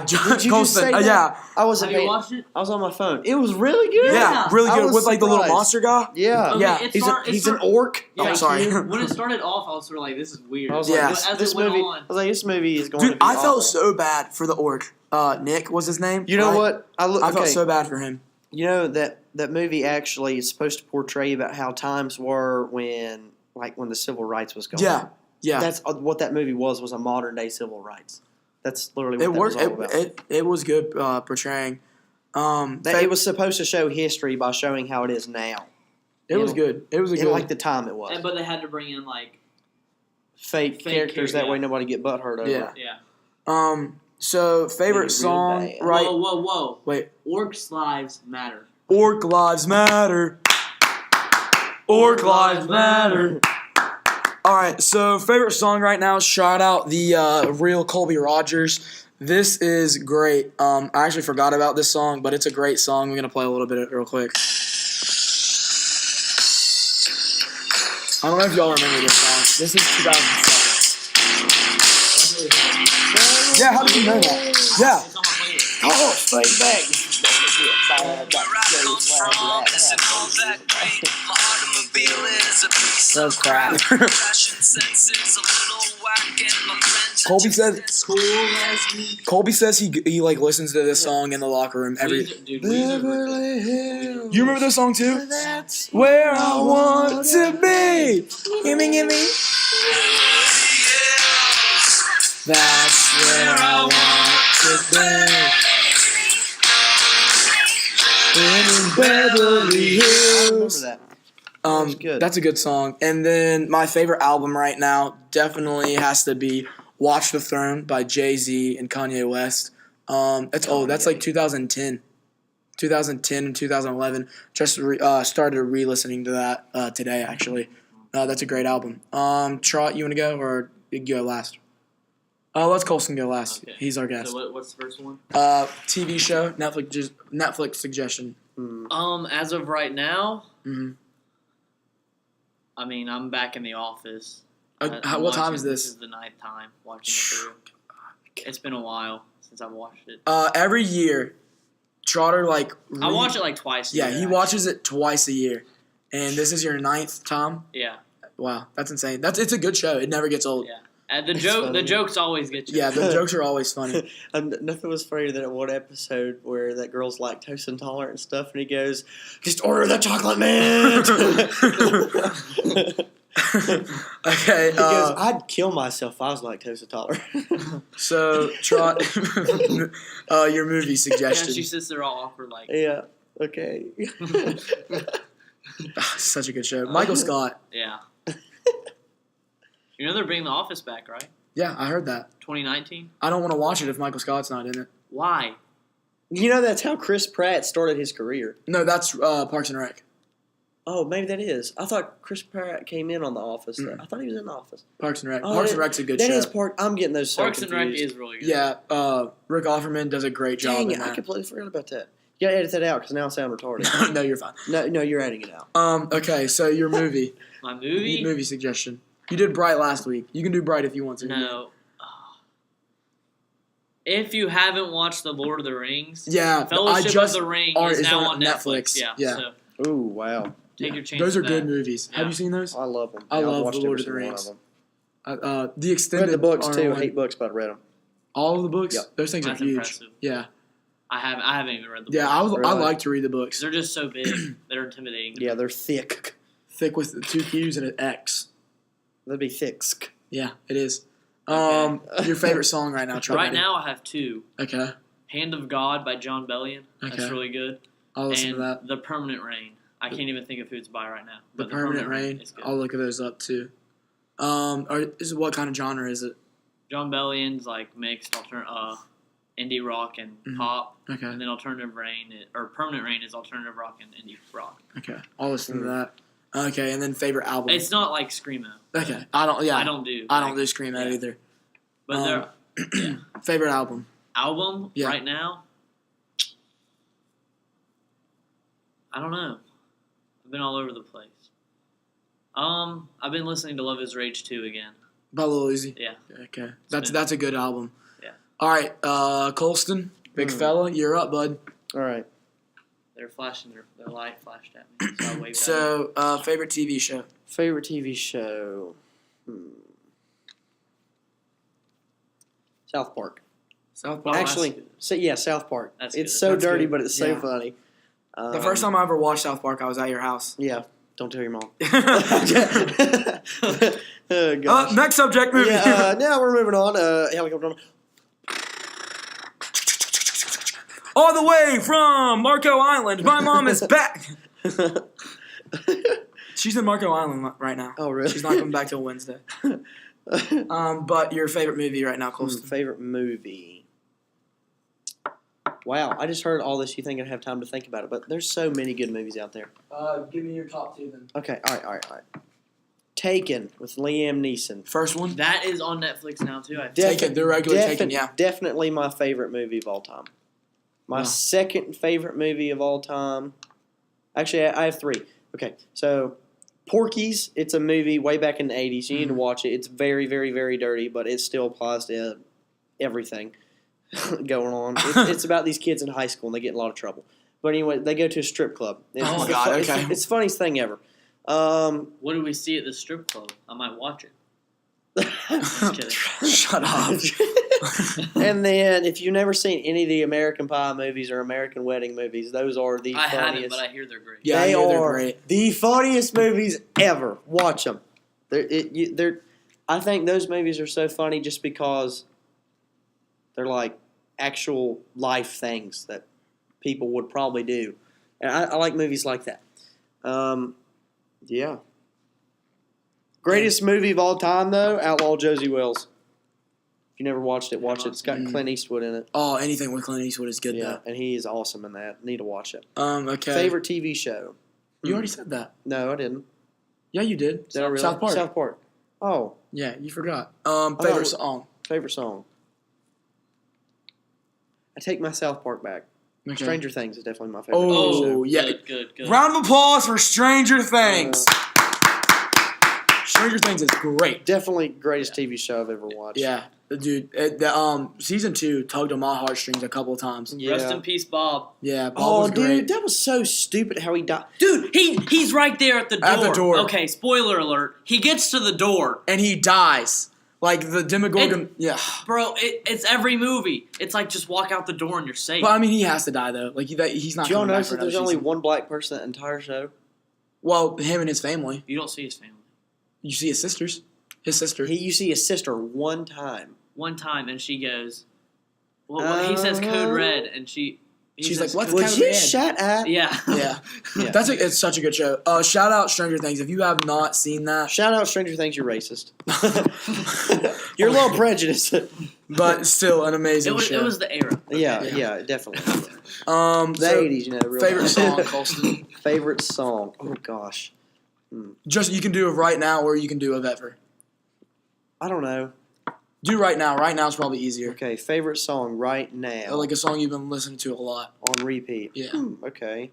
S1: Did
S2: you just say that?
S1: Yeah.
S2: I was
S4: Have you watched it?
S2: I was on my phone. It was really good.
S1: Yeah, really
S2: I
S1: good.
S2: was
S1: With like the little
S2: surprised.
S1: monster guy.
S2: Yeah.
S4: Okay,
S1: Yeah.
S4: it
S2: He's an orc.
S4: Yeah,
S1: I'm sorry.
S4: When it started off, I was sort of like, "This is weird."
S2: I was
S1: Yeah.
S2: like,
S4: But as
S2: this
S4: it went
S2: movie.
S4: on,
S2: I was like, this movie is going to
S1: Dude,
S2: be
S1: I felt
S2: awful.
S1: so bad for the orc. Nick was his name.
S2: You know
S1: right?
S2: what?
S1: I felt so bad for him.
S2: You know that movie actually is supposed to portray about how times were when the civil rights was going on.
S1: Yeah.
S2: That's what that movie was a modern day civil rights. That's literally what
S1: It
S2: that
S1: worked.
S2: was all about.
S1: It was good portraying.
S2: It was supposed to show history by showing how it is now.
S1: It was good. It was a
S2: In
S1: good.
S2: like the time it was.
S4: but they had to bring in like,
S2: Fake characters, that way nobody get butthurt over
S1: Yeah.
S2: it.
S4: yeah.
S1: So favorite
S2: Make it real
S1: song,
S2: bad.
S1: right?
S4: Whoa!
S1: Wait.
S4: Orcs' lives matter.
S1: Orc lives matter. Orc lives matter. All right. So favorite song right now. Shout out the real Colby Rogers. This is great. I actually forgot about this song, but it's a great song. We're gonna play a little bit of it real quick. I don't know if y'all remember this song. This is 2007. Yeah, how did you know that? Yeah.
S4: It's on my playlist.
S2: Oh, straight back.
S1: That's crap. Colby says he like listens to this song in the locker room every.
S4: Dude, Weezer.
S1: You remember this song too?
S2: That's
S1: Where I want to be. Gimme. That's where I want to be. In Beverly
S2: I
S1: Hills.
S2: remember that. That's good.
S1: That's a good song. And then my favorite album right now definitely has to be Watch the Throne by Jay-Z and Kanye West. It's old. That's like 2010. 2010 and 2011. Just started re-listening to that today, actually. That's a great album. Trot, you want to go or you go last? Let's Colston go last.
S4: Okay.
S1: He's our guest.
S4: So what's the first one?
S1: TV show, Netflix suggestion.
S4: As of right now,
S1: Mhm.
S4: I mean, I'm back in the office.
S1: What
S4: I'm
S1: time
S4: watching-
S1: is this?
S4: This is the 9th time watching it through. It's been a while since I've watched it.
S1: Every year, Trotter
S4: I watch it like twice a
S1: Yeah,
S4: year,
S1: he
S4: actually.
S1: watches it twice a year, and this is your 9th time.
S4: Yeah,
S1: Wow, that's insane. It's a good show. It never gets old.
S4: yeah. And
S2: It's funny.
S4: the jokes always get you.
S1: Yeah, the jokes are always funny.
S2: Nothing was funnier than one episode where that girl's lactose intolerant and stuff, and he goes, "Just order the chocolate mint."
S1: Okay,
S2: He goes, "I'd kill myself if I was lactose intolerant."
S1: so Trot, your movie
S4: And
S1: suggestion.
S4: she sits there all awkward, like,
S2: Yeah. Okay.
S1: Such a good show. Michael Scott.
S4: yeah. You know they're bringing The Office back, right?
S1: Yeah, I heard that.
S4: 2019.
S1: I don't want to watch it if Michael Scott's not in it.
S4: Why?
S2: You know that's how Chris Pratt started his career.
S1: No, that's Parks and Rec.
S2: Oh, maybe that is. I thought Chris Pratt came in on The Office.
S1: Mm.
S2: I thought he was in The Office.
S1: Parks and Rec.
S2: Oh,
S1: Parks and Rec's a good
S2: That
S1: show.
S2: is I'm getting those so
S4: Parks and Rec
S2: confused.
S4: is really good.
S1: Yeah, Rick Offerman does a great job
S2: Dang
S1: in
S2: it, I
S1: that.
S2: completely forgot about that. You gotta edit that out because now I sound retarded.
S1: No, you're fine.
S2: No, you're adding it out.
S1: Okay, so your movie.
S4: My movie?
S1: Movie suggestion. You did Bright last week. You can do Bright if you want to.
S4: No. If you haven't watched The Lord of the Rings,
S1: Yeah,
S4: Fellowship of the Ring is
S1: is
S4: now
S1: on
S4: on Netflix.
S1: Yeah.
S4: So
S2: Ooh, wow.
S4: take your chance.
S1: Those are
S4: with
S1: good
S4: that.
S1: movies.
S4: Yeah.
S1: Have you seen those?
S2: I love them.
S1: I
S2: I've
S1: love
S2: watched
S1: The Lord
S2: every
S1: of the
S2: single one
S1: Rings.
S2: of them.
S1: The extended
S2: Read the books
S1: are
S2: too.
S1: on-
S2: Hate books, but I read them.
S1: all of the books.
S2: Yep.
S1: Those things
S4: That's
S1: are huge.
S4: impressive.
S1: Yeah,
S4: I haven't even read the
S1: yeah.
S4: book.
S1: I
S2: Really?
S1: like to read the books.
S4: They're just so big. They're intimidating.
S2: Yeah, they're thick.
S1: Thick with the 2 Q's and an X.
S2: That'd be thick.
S1: Yeah, it is.
S4: Okay.
S1: Your favorite song right now, Trotter?
S4: Right now, I have 2.
S1: Okay,
S4: Hand of God by John Bellion. That's
S1: Okay.
S4: really good.
S1: I'll listen
S4: And
S1: to that.
S4: The Permanent Rain. I can't even think of who it's by right now.
S1: The
S4: But
S1: Permanent Rain.
S4: is good.
S1: I'll look those up too. What kind of genre is it?
S4: John Bellion's like mixed indie rock and
S1: Mhm.
S4: pop.
S1: Okay,
S4: And then Alternative Rain, or Permanent Rain is alternative rock and indie rock.
S1: okay. I'll listen to that. Okay, and then favorite album.
S4: It's not like Screamo.
S1: Okay, I don't. Yeah,
S4: I don't do.
S1: I don't do Scream
S4: yeah.
S1: either.
S4: But their
S1: Favorite album.
S4: album
S1: Yeah.
S4: right now, I don't know. I've been all over the place. I've been listening to Love Is Rage 2 again.
S1: By Lil Uzi.
S4: Yeah.
S1: Okay,
S4: been-
S1: that's a good album.
S4: Yeah.
S1: All right, Colston, big fella, you're up, bud.
S2: All right.
S4: They're flashing their light flashed at me. So I waved at them.
S1: So, favorite TV show.
S2: Favorite TV show? South Park.
S1: South Park.
S2: Actually, South Park.
S4: That's
S2: It's
S4: good.
S2: so
S1: That's
S2: dirty,
S1: good.
S2: but it's so
S1: Yeah.
S2: funny.
S1: The first time I ever watched South Park, I was at your house.
S2: Yeah. Don't tell your mom.
S1: oh,
S2: Oh, gosh.
S1: next subject, movie.
S2: Yeah, now we're moving on. Helicopter.
S1: All the way from Marco Island, my mom is back. She's in Marco Island right now.
S2: Oh, really?
S1: She's not coming back till Wednesday. But your favorite movie right now, Colston?
S2: Favorite movie? Wow, I just heard all this. You think I'd have time to think about it, but there's so many good movies out there.
S1: Give me your top 2 then.
S2: Okay, all right. Taken with Liam Neeson.
S1: First one.
S4: That is on Netflix now too. I think.
S1: Taken, the regular Taken, yeah.
S2: Definitely my favorite movie of all time. My
S1: Wow.
S2: second favorite movie of all time. Actually, I have 3. Okay, so Porky's. It's a movie way back in the 80s. You need to watch it. It's very, very, very dirty, but it still applies to everything going on. It's about these kids in high school and they get in a lot of trouble. But anyway, they go to a strip club.
S1: Oh my God, okay.
S2: It's the funniest thing ever.
S4: What do we see at the strip club? I might watch it. Just kidding.
S1: Shut up.
S2: And then, if you've never seen any of the American Pie movies or American Wedding movies, those are the
S4: I haven't,
S2: funniest.
S4: but I hear they're great.
S1: Yeah, I
S2: they
S1: hear they're
S2: are
S1: great.
S2: the funniest movies ever. Watch them. I think those movies are so funny just because they're like actual life things that people would probably do. And I like movies like that. Yeah. Greatest movie of all time, though, Outlaw Josie Wells. If you never watched it, watch it. It's got Clint Eastwood in it.
S1: Oh, anything with Clint Eastwood is good,
S2: Yeah,
S1: though.
S2: and he is awesome in that. Need to watch it.
S1: Okay.
S2: Favorite TV show?
S1: You already said that.
S2: No, I didn't.
S1: Yeah, you did.
S2: Did I really?
S1: South Park.
S2: South Park. Oh,
S1: Yeah, you forgot.
S2: thought it
S1: Favorite
S2: was-
S1: song.
S2: favorite song. I take my South Park back.
S1: Okay.
S2: Stranger Things is definitely my favorite.
S1: Oh,
S2: TV show.
S1: yeah.
S4: Good.
S1: Round of applause for Stranger Things. Stranger Things is great.
S2: Definitely greatest TV show I've ever watched.
S1: Yeah, dude. Season 2 tugged on my heartstrings a couple of times.
S2: Yeah.
S4: Rest in peace, Bob.
S1: Yeah, Bob
S2: Oh,
S1: was
S2: dude,
S1: great.
S2: that was so stupid how he died.
S4: Dude, he's right there at the door.
S1: At the door.
S4: Okay, spoiler alert. He gets to the door.
S1: And he dies. Like the Demogorgon. Yeah.
S4: Bro, it's every movie. It's like just walk out the door and you're safe.
S1: But I mean, he has to die though. Like he's not.
S2: Did y'all
S1: coming back
S2: notice
S1: for
S2: that there's
S1: another
S2: only
S1: season.
S2: one black person in the entire show?
S1: Well, him and his family.
S4: You don't see his family.
S1: You see his sisters. His sister.
S2: You see his sister one time.
S4: One time, and she goes, well, he says code red, and he
S1: She's
S4: says
S1: like, "What's
S4: code-
S1: Code
S2: Would you
S1: Red?"
S2: shut up?
S4: Yeah.
S1: Yeah.
S2: Yeah.
S1: It's such a good show. Shout out Stranger Things. If you have not seen that,
S2: Shout out Stranger Things, you're racist. You're a little prejudiced.
S1: but still an amazing show.
S4: It was the era.
S2: Yeah, definitely.
S1: the
S2: The 80s, you know. Real
S1: favorite
S2: nice.
S1: song, Colston.
S2: Favorite song. Oh, gosh.
S1: Just you can do it right now, or you can do it ever.
S2: I don't know.
S1: Do right now. Right now is probably easier.
S2: Okay, favorite song right now.
S1: Like a song you've been listening to a lot.
S2: on repeat.
S1: Yeah.
S2: Okay.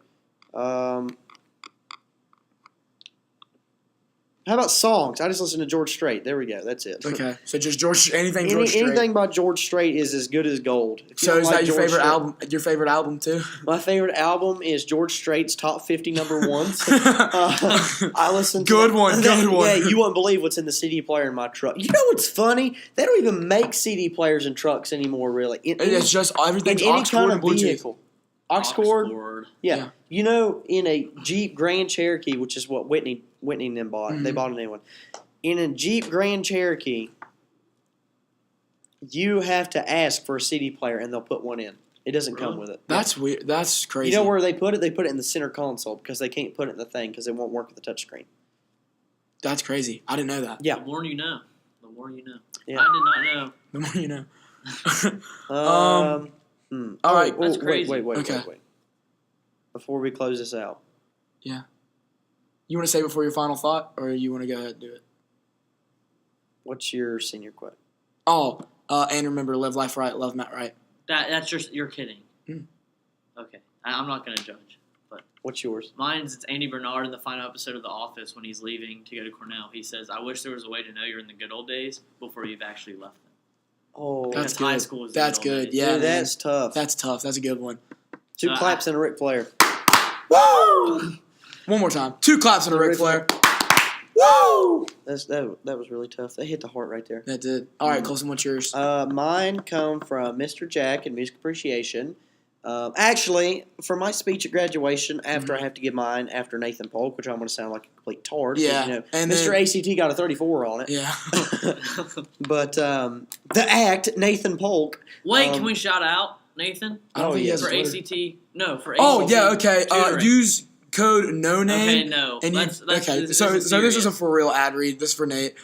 S2: How about songs? I just listen to George Strait. There we go. That's it.
S1: Okay, so just George. Anything George Strait.
S2: Anything by George Strait is as good as gold.
S1: So is that your
S2: George
S1: favorite
S2: Strait,
S1: album? Your favorite album too?
S2: My favorite album is George Strait's Top 50 Number Ones. I listen to
S1: Good one.
S2: Yeah, you wouldn't believe what's in the CD player in my truck. You know what's funny? They don't even make CD players in trucks anymore, really.
S1: It's just everything's
S2: in any
S1: aux
S2: kind
S1: cord
S2: of
S1: and Bluetooth.
S2: vehicle. Aux cord. Yeah. You know, in a Jeep Grand Cherokee, which is what Whitney and them bought. They bought a new one. In a Jeep Grand Cherokee, you have to ask for a CD player, and they'll put one in. It doesn't come with it.
S1: That's weird. That's crazy.
S2: You know where they put it? They put it in the center console because they can't put it in the thing because it won't work with the touchscreen.
S1: That's crazy. I didn't know that.
S2: Yeah.
S4: The more you know. The more you know.
S2: Yeah.
S4: I did not know.
S1: The more you know.
S2: All
S1: right.
S4: That's crazy.
S2: Wait. Before we close this out.
S1: Yeah. You want to say before your final thought, or you want to go ahead and do it?
S2: What's your senior quote?
S1: Oh, and remember, live life right, love Matt right.
S4: That's just, you're kidding.
S1: Hmm.
S4: Okay. I'm not going to judge. But
S2: What's yours?
S4: mine's, it's Andy Bernard in the final episode of The Office when he's leaving to go to Cornell. He says, I wish there was a way to know you're in the good old days before you've actually left them.
S2: Oh,
S1: That's
S4: Because
S1: good.
S4: high school is the
S1: That's
S4: good old
S1: good.
S4: days.
S1: Yeah,
S2: dude,
S1: man.
S2: that's tough.
S1: That's tough. That's a good one.
S2: Two claps and a Ric Flair.
S1: Woo! One more time. 2 claps and a Ric Flair. Woo!
S2: That was really tough. That hit the heart right there.
S1: That did. All right, Colson, what's yours?
S2: Mine come from Mr. Jack in Music Appreciation. Actually, for my speech at graduation, after I have to give mine after Nathan Polk, which I'm going to sound like a complete tard. 'cause,
S1: Yeah.
S2: You know,
S1: And
S2: Mr.
S1: then-
S2: ACT got a 34 on it.
S1: Yeah.
S2: But the act, Nathan Polk.
S4: Wait, can we shout out Nathan?
S1: I don't think he has
S4: For
S1: a Twitter.
S4: ACT? No, for ACT.
S1: Oh, yeah, okay.
S4: tutoring.
S1: Use code no name.
S4: Okay, no.
S1: And you, okay,
S4: this
S1: so
S4: is
S1: this is a
S4: serious.
S1: for real ad read. This is for Nate.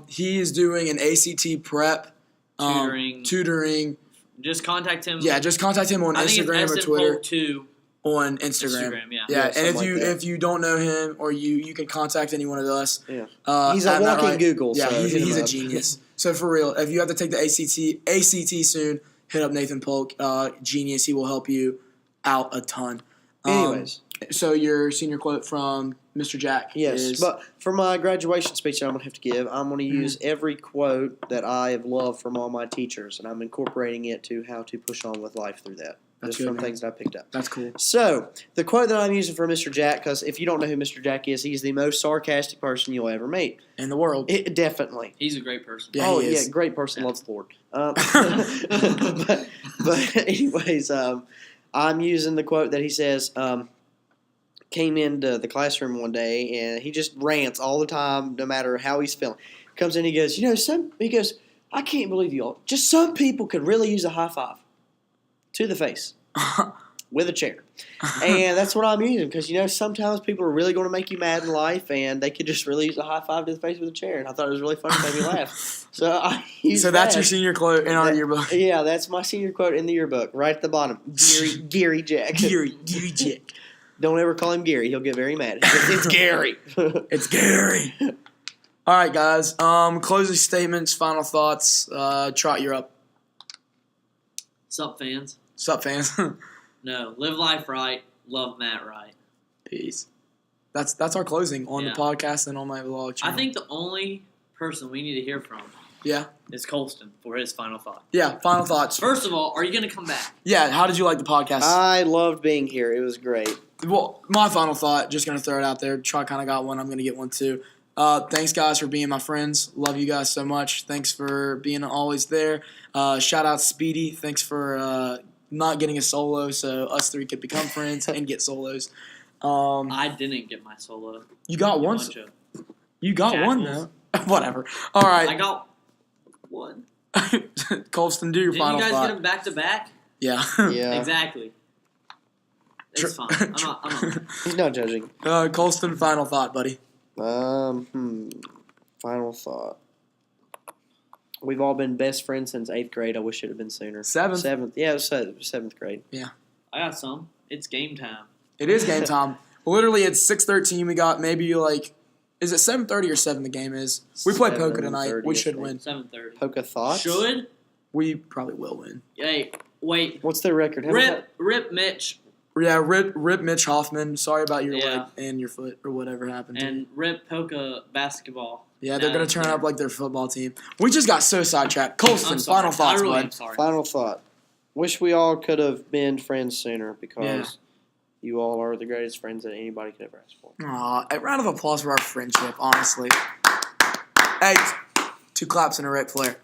S1: He is doing an ACT prep tutoring.
S4: Just contact him.
S1: Yeah, just contact him on
S4: I think
S1: Instagram
S4: it's
S1: or
S4: SN
S1: Twitter.
S4: Polk 2.
S1: On Instagram.
S4: Yeah.
S1: Yeah, and if
S2: something like that.
S1: you don't know him or you can contact any one of us.
S2: Yeah. He's a
S1: at Matt
S2: walking
S1: Wright.
S2: Google.
S1: Yeah,
S2: so hit him
S1: he's a
S2: up.
S1: genius. So for real, if you have to take the ACT soon, hit up Nathan Polk. Genius, he will help you out a ton.
S2: Anyways.
S1: So your senior quote from Mr. Jack
S2: Yes,
S1: is...
S2: but for my graduation speech that I'm going to have to give, I'm going to use every quote that I have loved from all my teachers, and I'm incorporating it to how to push on with life through that.
S1: That's
S2: just
S1: good,
S2: from
S1: man.
S2: things that I picked up.
S1: That's cool.
S2: So, the quote that I'm using for Mr. Jack, because if you don't know who Mr. Jack is, he's the most sarcastic person you'll ever meet.
S1: In the world.
S2: Definitely.
S4: He's a great person.
S1: Yeah, he is.
S2: Yeah, great person, loves the Lord. But anyways, I'm using the quote that he says, came into the classroom one day, and he just rants all the time, no matter how he's feeling. Comes in, he goes, I can't believe you all. Just some people could really use a high five to the face with a chair. And that's what I'm using because, sometimes people are really going to make you mad in life, and they could just really use a high five to the face with a chair. And I thought it was really funny. It made me laugh. So I used
S1: that's your
S2: that.
S1: senior quote in our yearbook.
S2: Yeah, that's my senior quote in the yearbook, right at the bottom. Gary Jack.
S1: Gary Jack.
S2: Don't ever call him Gary. He'll get very mad. It's Gary.
S1: It's Gary. All right, guys. Closing statements, final thoughts. Trot, you're up.
S4: Sup, fans?
S1: Sup, fans?
S4: No, live life right, love Matt right.
S1: Peace. That's our closing on the podcast and on my vlog channel.
S4: I think the only person we need to hear from is Colston for his final thought.
S1: Yeah, final thoughts.
S4: First of all, are you going to come back?
S1: Yeah, how did you like the podcast?
S2: I loved being here. It was great.
S1: Well, my final thought, just going to throw it out there. Trot kind of got one. I'm going to get one too. Thanks, guys, for being my friends. Love you guys so much. Thanks for being always there. Shout out Speedy. Thanks for not getting a solo so us three could become friends and get solos.
S4: I didn't get my solo.
S1: You got one.
S4: Bunch of
S1: You got one,
S4: jackals.
S1: though. Whatever. All
S4: I
S1: right.
S4: got one.
S1: Colston, do your
S4: Didn't
S1: final
S4: you guys
S1: thought.
S4: get them back to back?
S1: Yeah.
S2: Yeah.
S4: Exactly. It's fine. I'm not.
S2: He's not judging.
S1: Colston, final thought, buddy.
S2: Final thought. We've all been best friends since 8th grade. I wish it had been sooner.
S1: Seventh.
S2: Yeah, it was 7th grade.
S4: I got some. It's game time.
S1: It is game time. Literally, it's 6:13. We got maybe is it 7:30 or 7 the game is? We play poker tonight.
S2: 7:30,
S1: We
S2: I
S1: should
S2: think.
S1: win.
S4: 7:30.
S2: Poker thoughts?
S4: Should?
S1: We probably will win.
S4: Hey, wait.
S2: What's their record?
S4: Rip Mitch.
S1: Yeah, rip Mitch Hoffman. Sorry about your
S4: Yeah.
S1: leg and your foot or whatever happened to you.
S4: And Rip Polka basketball.
S1: Yeah, they're going to turn
S4: there.
S1: up like their football team. We just got so sidetracked. Colston,
S4: I'm sorry.
S1: final thoughts,
S4: I really
S1: bud.
S4: am sorry.
S2: Final thought. Wish we all could have been friends sooner because you all are the greatest friends that anybody could ever ask for.
S1: Aw, a round of applause for our friendship, honestly. Hey, 2 claps and a Ric Flair.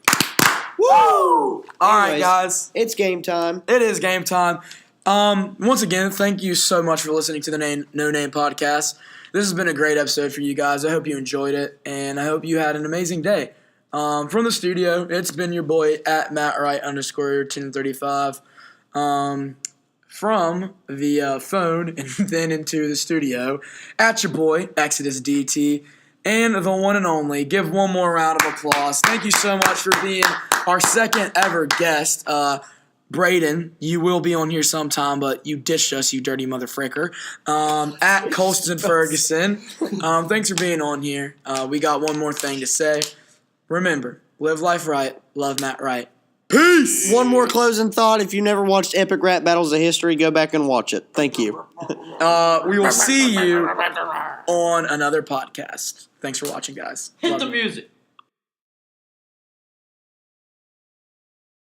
S1: Woo! All right,
S2: Anyways,
S1: guys.
S2: It's game time.
S1: It is game time. Once again, thank you so much for listening to the No Name Podcast. This has been a great episode for you guys. I hope you enjoyed it, and I hope you had an amazing day. From the studio, it's been your boy at Matt Wright _1035. From the phone and then into the studio, at your boy Exodus DT, and the one and only. Give one more round of applause. Thank you so much for being our second ever guest. Braden, you will be on here sometime, but you ditched us, you dirty motherfricker. At Colston Ferguson, thanks for being on here. We got one more thing to say. Remember, live life right, love Matt Wright. Peace!
S2: One more closing thought. If you never watched Epic Rap Battles of History, go back and watch it. Thank you.
S1: We will see you on another podcast. Thanks for watching, guys.
S4: Hit
S1: Love
S4: the
S1: you.
S4: music.